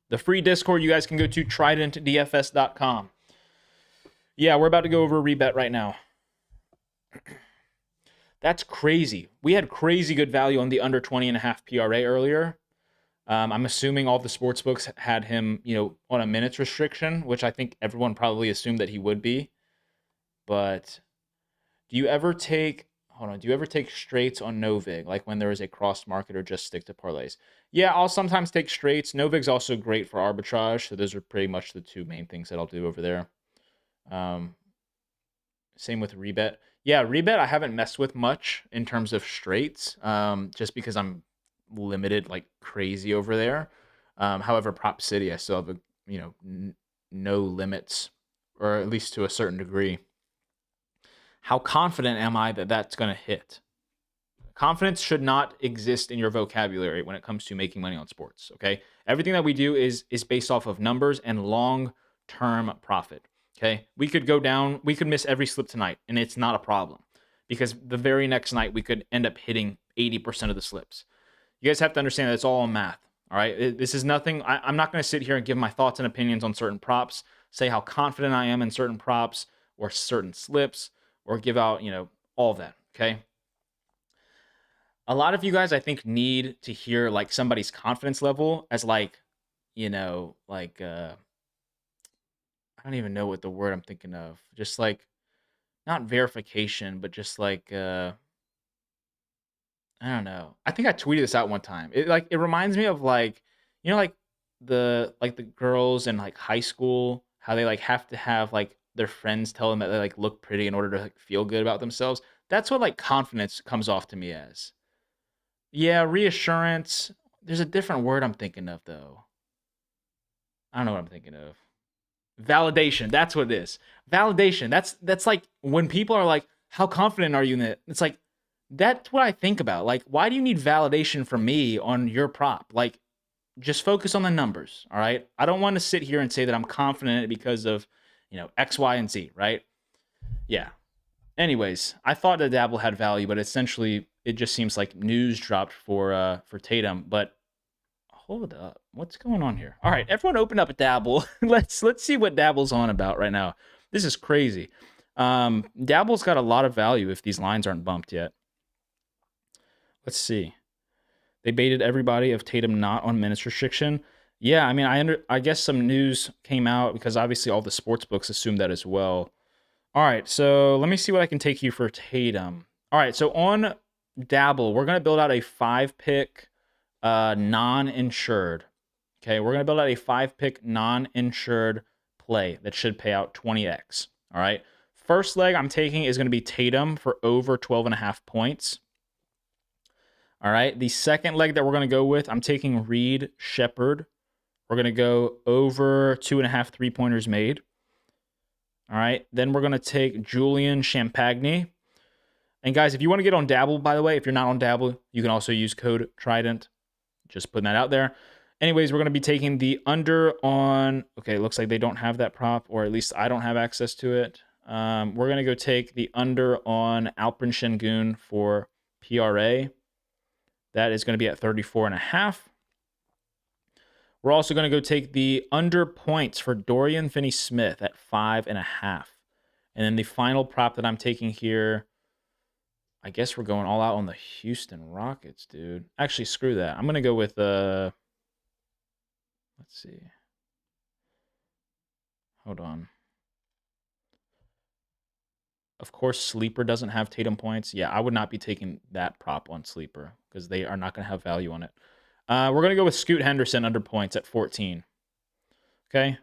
The free Discord you guys can go to, tridentdfs.com. Yeah, we're about to go over a rebet right now. That's crazy. We had crazy good value on the under 20.5 PRA earlier. I'm assuming all the sports books had him, on a minutes restriction, which I think everyone probably assumed that he would be. But do you ever take straights on Novig, like when there is a cross market, or just stick to parlays? Yeah, I'll sometimes take straights. Novig's also great for arbitrage, so those are pretty much the two main things that I'll do over there. Same with rebet. Yeah, rebet I haven't messed with much in terms of straights, just because I'm limited like crazy over there. However, Prop City, I still have no limits, or at least to a certain degree. How confident am I that that's going to hit? Confidence should not exist in your vocabulary when it comes to making money on sports, okay? Everything that we do is based off of numbers and long-term profit, okay? We could go down, we could miss every slip tonight, and it's not a problem, because the very next night we could end up hitting 80% of the slips. You guys have to understand that it's all math, all right? This is nothing. I'm not going to sit here and give my thoughts and opinions on certain props, say how confident I am in certain props or certain slips, or give out, all of that, okay? A lot of you guys, I think, need to hear like somebody's confidence level as like, I don't even know what the word I'm thinking of. Just like, not verification, but just like, I don't know. I think I tweeted this out one time. It reminds me of like, like the girls in like high school, how they like have to have like their friends tell them that they like look pretty in order to like feel good about themselves. That's what like confidence comes off to me as. Yeah, reassurance. There's a different word I'm thinking of though. I don't know what I'm thinking of. Validation. That's what it is. Validation. That's like when people are like, "How confident are you in it?" It's like that's what I think about. Like, why do you need validation from me on your prop? Like, just focus on the numbers. All right. I don't want to sit here and say that I'm confident in it because of X, Y, and Z. Right? Yeah. Anyways, I thought that Dabble had value, but essentially it just seems like news dropped for Tatum. But hold up, what's going on here? All right, everyone, open up a Dabble. let's see what Dabble's on about right now. This is crazy. Dabble's got a lot of value if these lines aren't bumped yet. Let's see. They baited everybody of Tatum not on minutes restriction. Yeah, I mean, I guess some news came out because obviously all the sports books assume that as well. All right, so let me see what I can take you for Tatum. All right, so on Dabble, we're gonna build out a 5-pick non-insured. Okay, we're gonna build out a 5-pick non-insured play that should pay out 20x. All right. First leg I'm taking is gonna be Tatum for over 12.5 points. All right. The second leg that we're gonna go with, I'm taking Reed Shepherd. We're gonna go over 2.5 3-pointers made. All right. Then we're going to take Julian Champagny. And guys, if you want to get on Dabble, by the way, if you're not on Dabble, you can also use code Trident. Just putting that out there. Anyways, we're going to be taking the under on, okay, it looks like they don't have that prop, or at least I don't have access to it. We're going to go take the under on Alperen Sengun for PRA. That is going to be at 34.5. We're also going to go take the under points for Dorian Finney-Smith at 5.5. And then the final prop that I'm taking here, I guess we're going all out on the Houston Rockets, dude. Actually, screw that. I'm going to go with, let's see. Hold on. Of course, Sleeper doesn't have Tatum points. Yeah, I would not be taking that prop on Sleeper because they are not going to have value on it. We're going to go with Scoot Henderson under points at 14. Okay.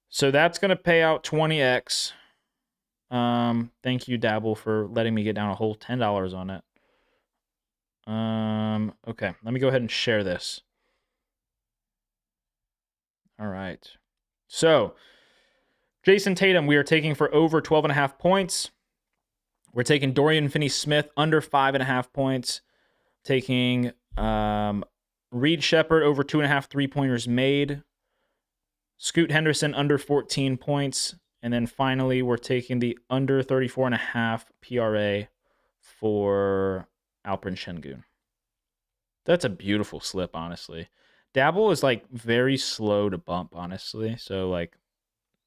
So that's going to pay out 20x. Thank you, Dabble, for letting me get down a whole $10 on it. Okay. Let me go ahead and share this. All right. So, Jason Tatum, we are taking for over 12.5 points. We're taking Dorian Finney-Smith under 5.5 points. Taking Reed Shepherd over 2.5 3-pointers made. Scoot Henderson under 14 points. And then finally, we're taking the under 34.5 PRA for Alperen Sengun. That's a beautiful slip, honestly. Dabble is like very slow to bump, honestly. So like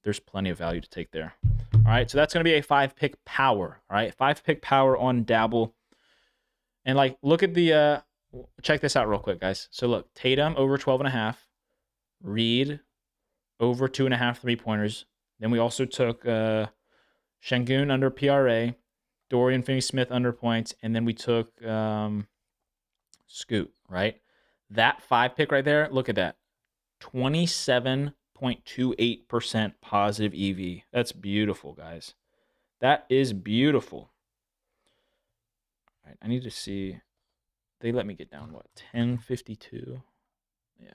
there's plenty of value to take there. All right, so that's going to be a 5-pick power. All right, 5-pick power on Dabble. And like look at the check this out real quick, guys. So look, Tatum over 12.5, Reed over 2.5 3-pointers. Then we also took Sengun under PRA, Dorian Finney-Smith under points, and then we took Scoot, right? That 5-pick right there, look at that. 27.28% positive EV. That's beautiful, guys. That is beautiful. All right, I need to see. They let me get down, what, 1052? Yeah.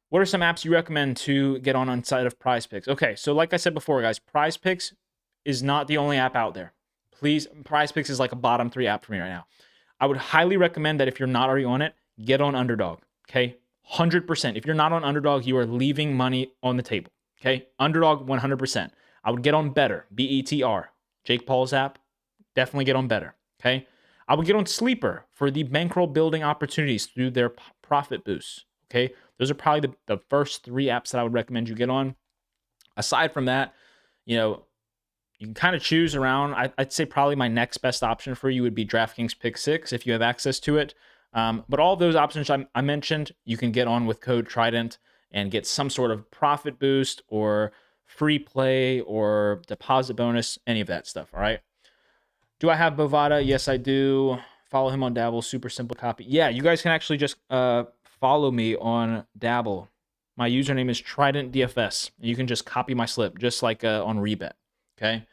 What are some apps you recommend to get on inside of Prize Picks? Okay, so like I said before, guys, Prize Picks is not the only app out there. Please, Prize Picks is like a bottom 3 app for me right now. I would highly recommend that if you're not already on it, get on Underdog, okay? 100%. If you're not on Underdog, you are leaving money on the table, okay? Underdog, 100%. I would get on Better, BETR, Jake Paul's app. Definitely get on Better, okay? I would get on Sleeper for the bankroll building opportunities through their profit boosts, okay? Those are probably the first 3 apps that I would recommend you get on. Aside from that, you know, you can kind of choose around. I'd say probably my next best option for you would be DraftKings Pick 6 if you have access to it. But all of those options I mentioned, you can get on with code Trident and get some sort of profit boost or free play or deposit bonus, any of that stuff, all right? Do I have Bovada? Yes, I do. Follow him on Dabble. Super simple copy. Yeah, you guys can actually just follow me on Dabble. My username is Trident DFS. You can just copy my slip, just like on Rebet. Okay.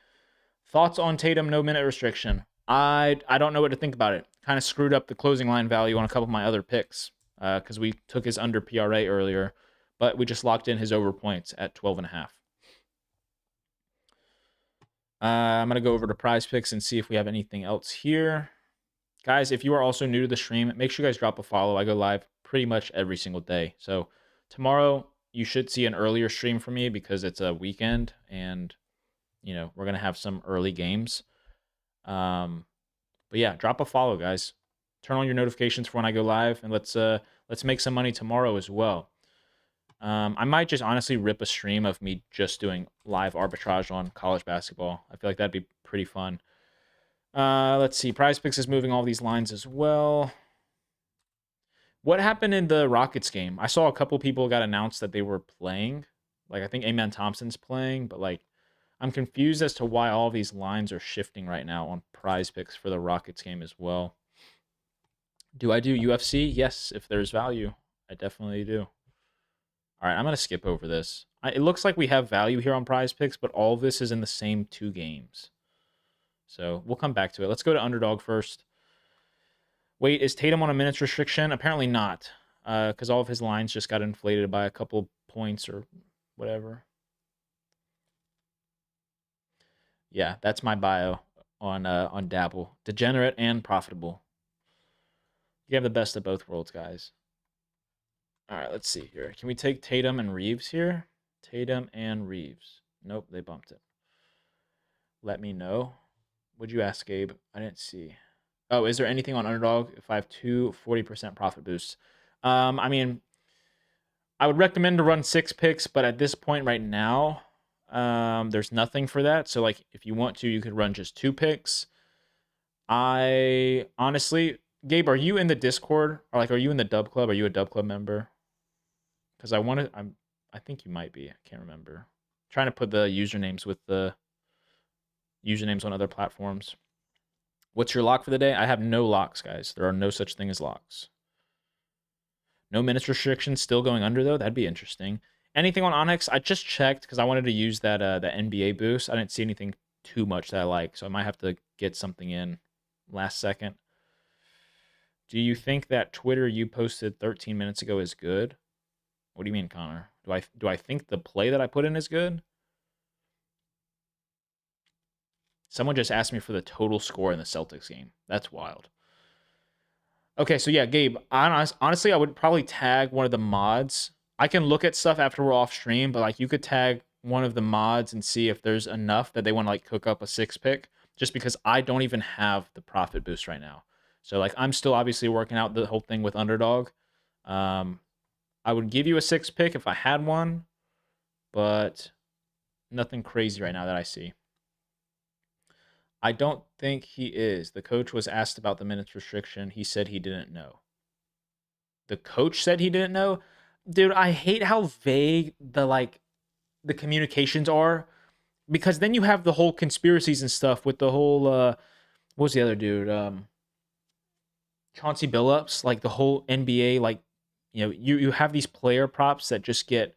Thoughts on Tatum? No minute restriction. I don't know what to think about it. Kind of screwed up the closing line value on a couple of my other picks because we took his under PRA earlier, but we just locked in his over points at 12.5. I'm going to go over to Prize Picks and see if we have anything else here. Guys, if you are also new to the stream, make sure you guys drop a follow. I go live pretty much every single day. So tomorrow you should see an earlier stream from me because it's a weekend and, you know, we're going to have some early games. But yeah, drop a follow, guys. Turn on your notifications for when I go live, and let's make some money tomorrow as well. I might just honestly rip a stream of me just doing live arbitrage on college basketball. I feel like that'd be pretty fun. Let's see. Prize Picks is moving all these lines as well. What happened in the Rockets game? I saw a couple people got announced that they were playing. Like, I think Amen Thompson's playing, but like, I'm confused as to why all these lines are shifting right now on Prize Picks for the Rockets game as well. Do I do UFC? Yes, if there's value. I definitely do. All right, I'm going to skip over this. It looks like we have value here on Prize Picks, but all of this is in the same 2 games. So we'll come back to it. Let's go to Underdog first. Wait, is Tatum on a minutes restriction? Apparently not, because all of his lines just got inflated by a couple points or whatever. Yeah, that's my bio on Dabble. Degenerate and profitable. You have the best of both worlds, guys. All right, let's see here. Can we take Tatum and Reeves here? Tatum and Reeves. Nope, they bumped it. Let me know. Would you ask, Gabe? I didn't see. Oh, is there anything on Underdog if I have 40% profit boosts? I mean, I would recommend to run 6 picks, but at this point right now, there's nothing for that. So, like, if you want to, you could run just 2 picks. I honestly, Gabe, are you in the Discord? Or like, are you in the Dub Club? Are you a Dub Club member? Because I think you might be. I can't remember. Trying to put the usernames with the usernames on other platforms. What's your lock for the day? I have no locks, guys. There are no such thing as locks. No minutes restrictions still going under, though. That'd be interesting. Anything on Onyx? I just checked because I wanted to use that the NBA boost. I didn't see anything too much that I like, so I might have to get something in last second. Do you think that Twitter you posted 13 minutes ago is good? What do you mean, Connor? Do I think the play that I put in is good? Someone just asked me for the total score in the Celtics game. That's wild. Okay, so yeah, Gabe, honestly, I would probably tag one of the mods. I can look at stuff after we're off stream, but like you could tag one of the mods and see if there's enough that they want to like cook up a 6 pick, just because I don't even have the profit boost right now. So like I'm still obviously working out the whole thing with Underdog. I would give you a 6 pick if I had one, but nothing crazy right now that I see. I don't think he is. The coach was asked about the minutes restriction. He said he didn't know. The coach said he didn't know? Dude, I hate how vague the communications are, because then you have the whole conspiracies and stuff with the whole what was the other dude? Chauncey Billups, like the whole NBA, like, you know, you have these player props that just get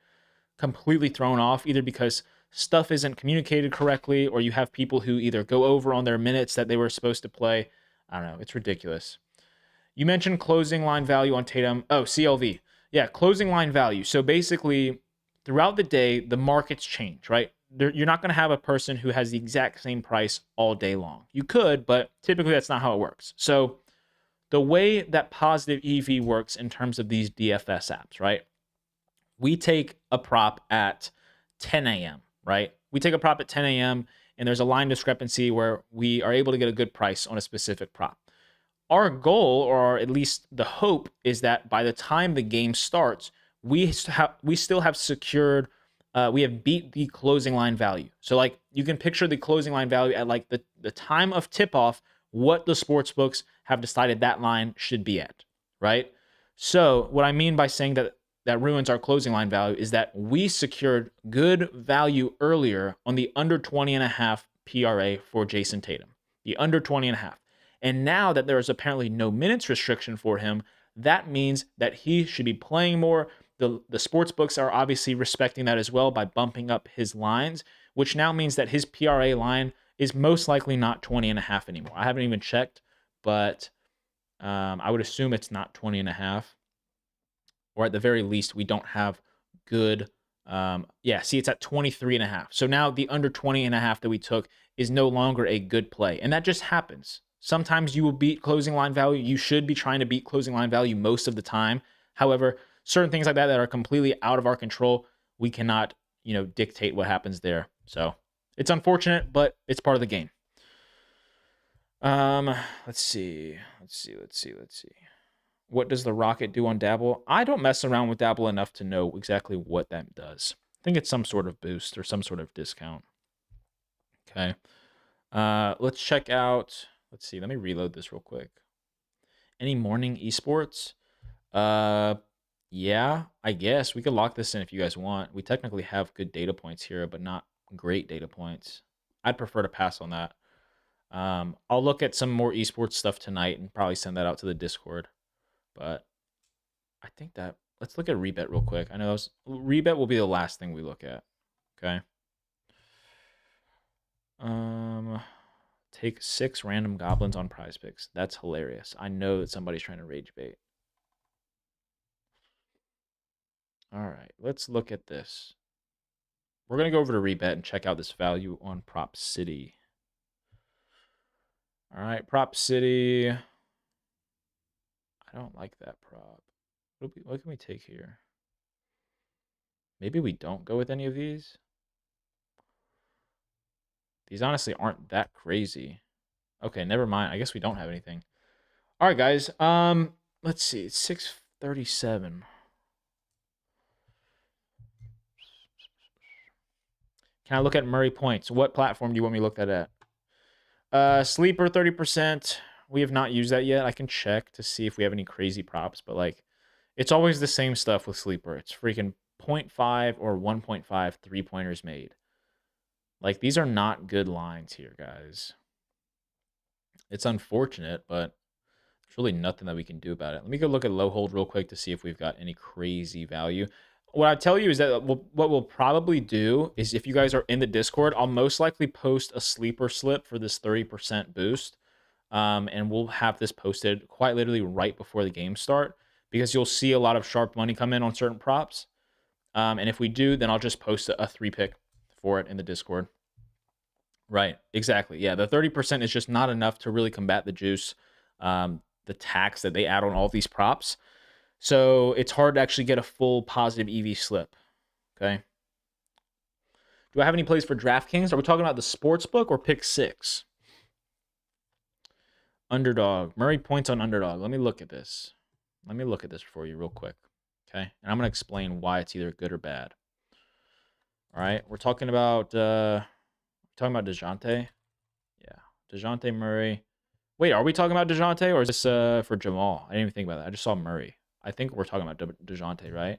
completely thrown off either because stuff isn't communicated correctly or you have people who either go over on their minutes that they were supposed to play. I don't know. It's ridiculous. You mentioned closing line value on Tatum. Oh, CLV. Yeah, closing line value. So basically, throughout the day, the markets change, right? You're not going to have a person who has the exact same price all day long. You could, but typically that's not how it works. So the way that Positive EV works in terms of these DFS apps, right? We take a prop at 10 a.m., right? We take a prop at 10 a.m., and there's a line discrepancy where we are able to get a good price on a specific prop. Our goal, or at least the hope, is that by the time the game starts, we still have secured, we have beat the closing line value. So like you can picture the closing line value at like the time of tip off, what the sports books have decided that line should be at, right? So what I mean by saying that ruins our closing line value is that we secured good value earlier on the under 20.5 PRA for Jason Tatum, the under 20.5. And now that there is apparently no minutes restriction for him, that means that he should be playing more. The sports books are obviously respecting that as well by bumping up his lines, which now means that his PRA line is most likely not 20.5 anymore. I haven't even checked, but I would assume it's not 20.5. Or at the very least, we don't have good. See, it's at 23.5. So now the under 20.5 that we took is no longer a good play. And that just happens. Sometimes you will beat closing line value. You should be trying to beat closing line value most of the time. However, certain things like that are completely out of our control, we cannot, dictate what happens there. So it's unfortunate, but it's part of the game. Let's see. What does the Rocket do on Dabble? I don't mess around with Dabble enough to know exactly what that does. I think it's some sort of boost or some sort of discount. Okay. Let's check out. Let's see. Let me reload this real quick. Any morning esports? Uh, yeah, I guess we could lock this in if you guys want. We technically have good data points here, but not great data points. I'd prefer to pass on that. I'll look at some more esports stuff tonight and probably send that out to the Discord. But I think that let's look at rebet real quick. I know rebet will be the last thing we look at. Okay. Take 6 random goblins on prize picks. That's hilarious. I know that somebody's trying to rage bait. All right, let's look at this. We're going to go over to rebet and check out this value on Prop City. All right, Prop City. I don't like that prop. What can we take here? Maybe we don't go with any of these. These honestly aren't that crazy. Okay, never mind. I guess we don't have anything. All right, guys. Let's see. It's 6:37. Can I look at Murray points? What platform do you want me to look that at? Sleeper 30%. We have not used that yet. I can check to see if we have any crazy props, but like it's always the same stuff with Sleeper. It's freaking 0.5 or 1.5 3-pointers made. Like these are not good lines here, guys. It's unfortunate, but there's really nothing that we can do about it. Let me go look at low hold real quick to see if we've got any crazy value. What I tell you is that what we'll probably do is if you guys are in the Discord, I'll most likely post a sleeper slip for this 30% boost. And we'll have this posted quite literally right before the game start because you'll see a lot of sharp money come in on certain props. And if we do, then I'll just post a 3-pick for it in the Discord. Right, exactly. Yeah, the 30% is just not enough to really combat the juice, the tax that they add on all these props. So it's hard to actually get a full positive EV slip. Okay. Do I have any plays for DraftKings? Are we talking about the sports book or pick 6? Underdog. Murray points on underdog. Let me look at this. Let me look at this for you real quick. Okay. And I'm going to explain why it's either good or bad. All right. We're talking about DeJounte. Yeah. DeJounte Murray. Wait, are we talking about DeJounte or is this for Jamal? I didn't even think about that. I just saw Murray. I think we're talking about DeJounte, right?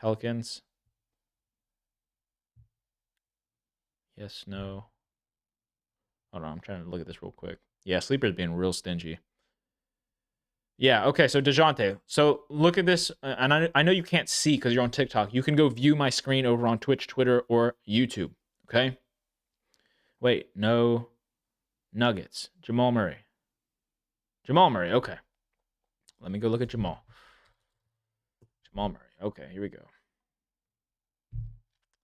Pelicans. Yes, no. Hold on, I'm trying to look at this real quick. Yeah, Sleeper's being real stingy. Yeah, okay, so DeJounte. So look at this, and I know you can't see because you're on TikTok. You can go view my screen over on Twitch, Twitter, or YouTube, okay? Wait, no. Nuggets. Jamal Murray. Jamal Murray, okay. Let me go look at Jamal. Jamal Murray. Okay, here we go.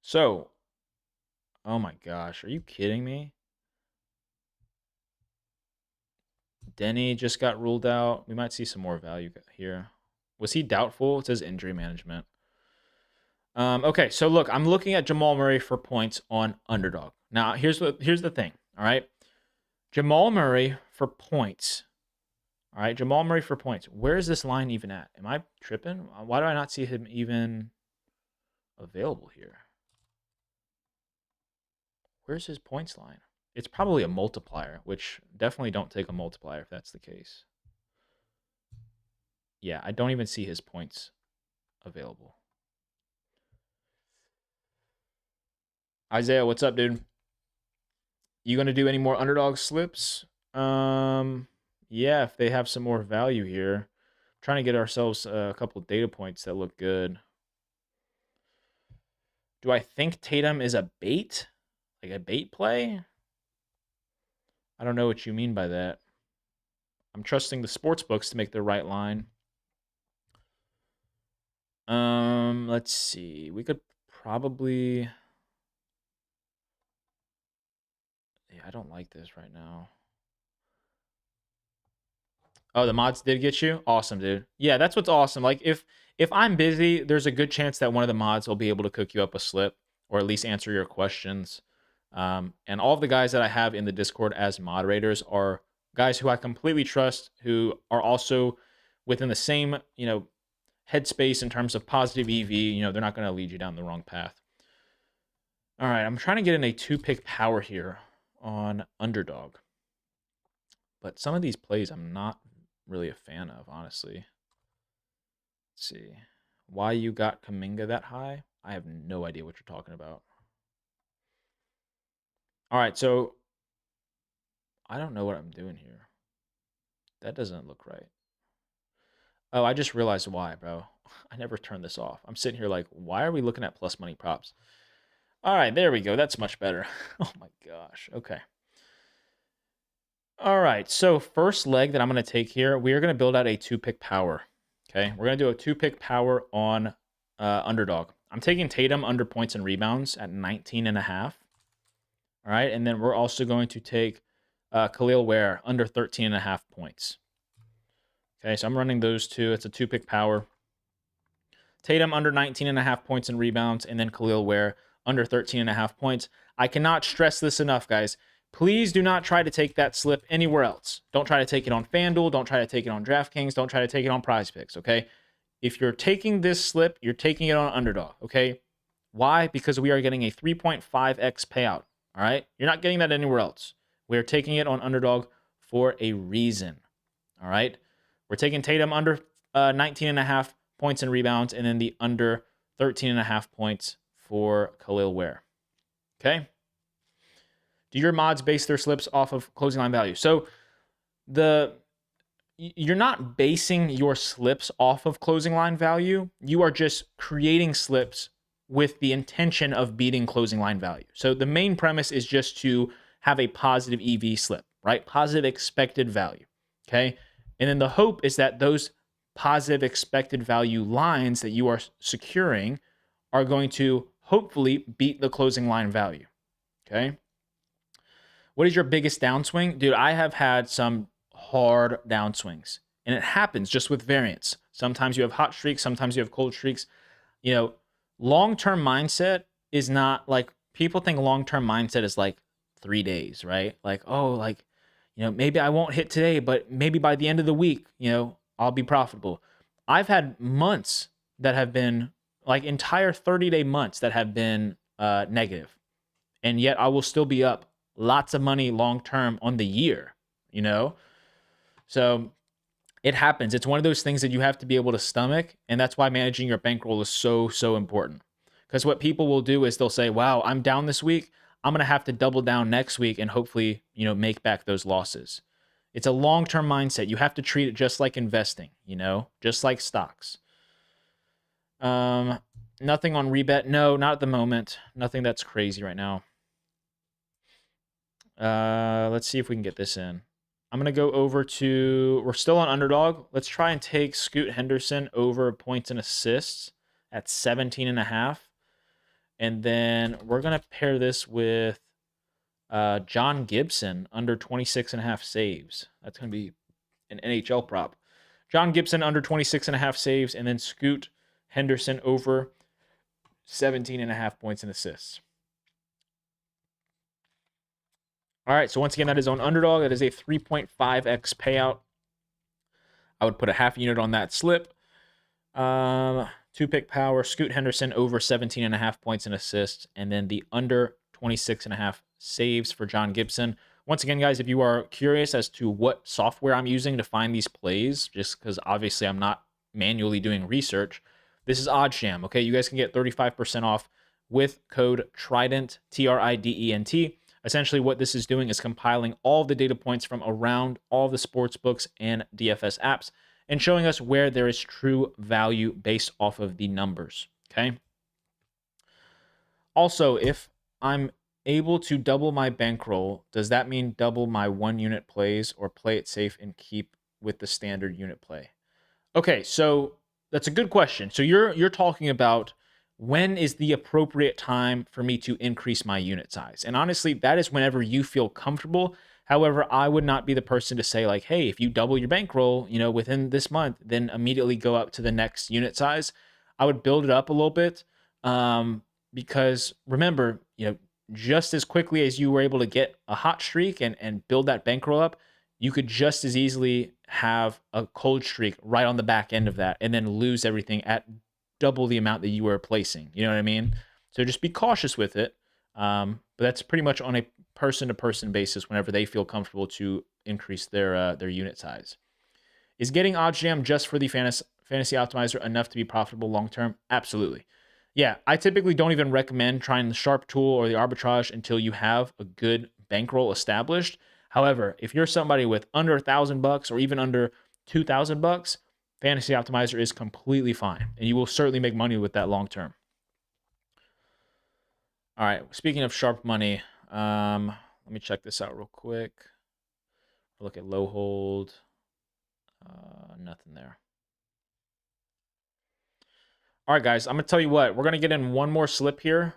So, oh my gosh, are you kidding me? Denny just got ruled out. We might see some more value here. Was he doubtful? It says injury management. Okay, so look, I'm looking at Jamal Murray for points on underdog. Now, here's the thing, all right? Jamal Murray for points. All right, Jamal Murray for points. Where is this line even at? Am I tripping? Why do I not see him even available here? Where's his points line? It's probably a multiplier, which definitely don't take a multiplier if that's the case. Yeah, I don't even see his points available. Isaiah, what's up, dude? You gonna do any more underdog slips? Yeah, if they have some more value here. Trying to get ourselves a couple data points that look good. Do I think Tatum is a bait? Like a bait play? I don't know what you mean by that. I'm trusting the sports books to make the right line. Let's see. We could probably. Yeah, I don't like this right now. Oh, the mods did get you? Awesome, dude. Yeah, that's what's awesome. Like if I'm busy, there's a good chance that one of the mods will be able to cook you up a slip or at least answer your questions. And all of the guys that I have in the Discord as moderators are guys who I completely trust, who are also within the same, headspace in terms of positive EV. They're not going to lead you down the wrong path. All right, I'm trying to get in a 2-pick power here on underdog. But some of these plays I'm not really a fan of, honestly. Let's see. Why you got Kaminga that high? I have no idea what you're talking about. All right, so I don't know what I'm doing here. That doesn't look right. Oh, I just realized why, bro. I never turned this off. I'm sitting here like, why are we looking at plus money props? All right, there we go. That's much better. Oh my gosh. Okay. All right, so first leg that I'm going to take here, we are going to build out a 2-pick power. Okay, we're going to do a 2-pick power on underdog. I'm taking Tatum under points and rebounds at 19.5. All right, and then we're also going to take Khalil Ware under 13.5 points. Okay, so I'm running those two. It's a 2-pick power. Tatum under 19.5 points and rebounds, and then Khalil Ware under 13.5 points. I cannot stress this enough, guys. Please do not try to take that slip anywhere else. Don't try to take it on FanDuel. Don't try to take it on DraftKings. Don't try to take it on Prize Picks, okay? If you're taking this slip, you're taking it on underdog, okay? Why? Because we are getting a 3.5x payout, all right? You're not getting that anywhere else. We're taking it on underdog for a reason, all right? We're taking Tatum under 19.5 points and rebounds, and then the under 13.5 points for Khalil Ware, okay? Do your mods base their slips off of closing line value? So you're not basing your slips off of closing line value. You are just creating slips with the intention of beating closing line value. So the main premise is just to have a positive EV slip, right? Positive expected value, okay? And then the hope is that those positive expected value lines that you are securing are going to hopefully beat the closing line value, okay? What is your biggest downswing? Dude, I have had some hard downswings, and it happens just with variance. Sometimes you have hot streaks, sometimes you have cold streaks. You know, long-term mindset is not like, people think long-term mindset is like 3 days, right? Like, oh, like, you know, maybe I won't hit today, but maybe by the end of the week, you know, I'll be profitable. I've had months that have been like entire 30-day months that have been negative, and yet I will still be up lots of money long term on the year, you know? So it happens. It's one of those things that you have to be able to stomach, and that's why managing your bankroll is so important. Because what people will do is they'll say, wow, I'm down this week. I'm going to have to double down next week and hopefully, you know, make back those losses. It's a long-term mindset. You have to treat it just like investing, you know, just like stocks. Nothing on rebet. No, not at the moment. Nothing that's crazy right now. Let's see if we can get this in. I'm going to go over to, we're still on underdog. Let's try and take Scoot Henderson over points and assists at 17.5. And then we're going to pair this with John Gibson under 26.5 saves. That's going to be an NHL prop. John Gibson under 26.5 saves, and then Scoot Henderson over 17.5 points and assists. All right, so once again, that is on underdog. That is a 3.5x payout. I would put a half unit on that slip. 2-pick power, Scoot Henderson over 17.5 points and assists, and then the under 26.5 saves for John Gibson. Once again, guys, if you are curious as to what software I'm using to find these plays, just because obviously I'm not manually doing research, this is OddsJam, okay? You guys can get 35% off with code TRIDENT, TRIDENT. Essentially, what this is doing is compiling all the data points from around all the sports books and DFS apps and showing us where there is true value based off of the numbers, okay? Also, if I'm able to double my bankroll, does that mean double my 1-unit plays or play it safe and keep with the standard unit play? Okay, so that's a good question. So you're talking about, when is the appropriate time for me to increase my unit size? And honestly, that is whenever you feel comfortable. However, I would not be the person to say like, hey, if you double your bankroll, you know, within this month, then immediately go up to the next unit size. I would build it up a little bit, because remember, you know, just as quickly as you were able to get a hot streak and build that bankroll up, you could just as easily have a cold streak right on the back end of that and then lose everything at double the amount that you were placing. You know what I mean? So just be cautious with it. But that's pretty much on a person-to-person basis whenever they feel comfortable to increase their unit size. Is getting OddsJam just for the Fantasy Optimizer enough to be profitable long term? Absolutely. Yeah, I typically don't even recommend trying the Sharp tool or the arbitrage until you have a good bankroll established. However, if you're somebody with under $1,000 or even under $2,000, Fantasy Optimizer is completely fine, and you will certainly make money with that long term. All right, speaking of sharp money, let me check this out real quick. Look at low hold. Nothing there. All right, guys, I'm going to tell you what. We're going to get in one more slip here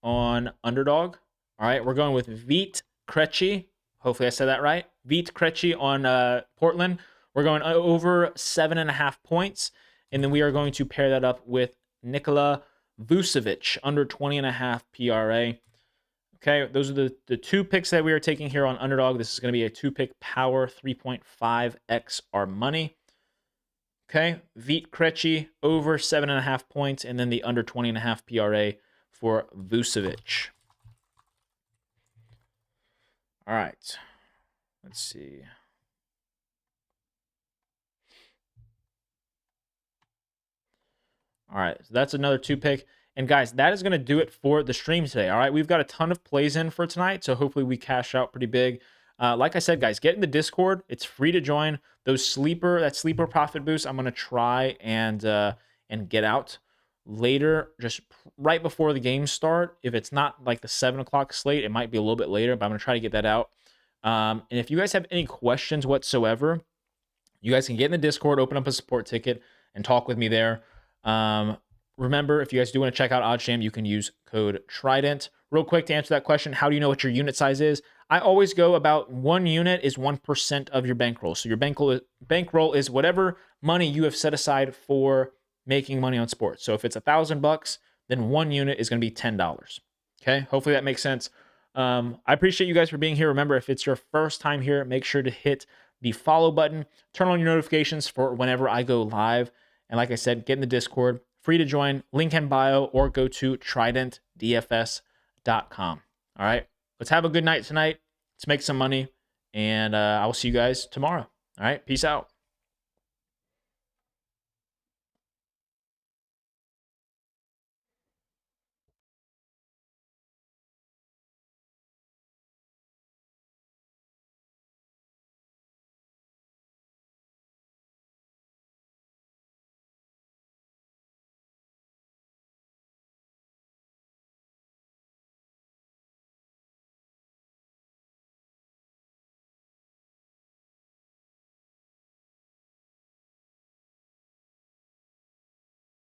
on Underdog. All right, we're going with Vít Krejci. Hopefully I said that right. Vít Krejci on Portland. We're going over 7.5 points. And then we are going to pair that up with Nikola Vucevic, under 20.5 PRA. Okay, those are the two picks that we are taking here on Underdog. This is going to be a two-pick power, 3.5x our money. Okay, Vít Krejci over 7.5 points, and then the under 20.5 PRA for Vucevic. All right, let's see. All right, so that's another two-pick. And guys, that is going to do it for the stream today. All right, we've got a ton of plays in for tonight, so hopefully we cash out pretty big. Like I said, guys, get in the Discord. It's free to join. That sleeper profit boost, I'm going to try and get out later, just right before the games start. If it's not like the 7 o'clock slate, it might be a little bit later, but I'm going to try to get that out. And if you guys have any questions whatsoever, you guys can get in the Discord, open up a support ticket, and talk with me there. Remember, if you guys do want to check out OddsJam, you can use code Trident. Real quick to answer that question, how do you know what your unit size is? I always go about 1 unit is 1% of your bankroll. So your bankroll is whatever money you have set aside for making money on sports. So if it's $1,000, then 1 unit is going to be $10. Okay, hopefully that makes sense. I appreciate you guys for being here. Remember, if it's your first time here, make sure to hit the follow button, turn on your notifications for whenever I go live. And like I said, get in the Discord, free to join, link in bio, or go to tridentdfs.com. All right, let's have a good night tonight. Let's make some money, and I will see you guys tomorrow. All right, peace out.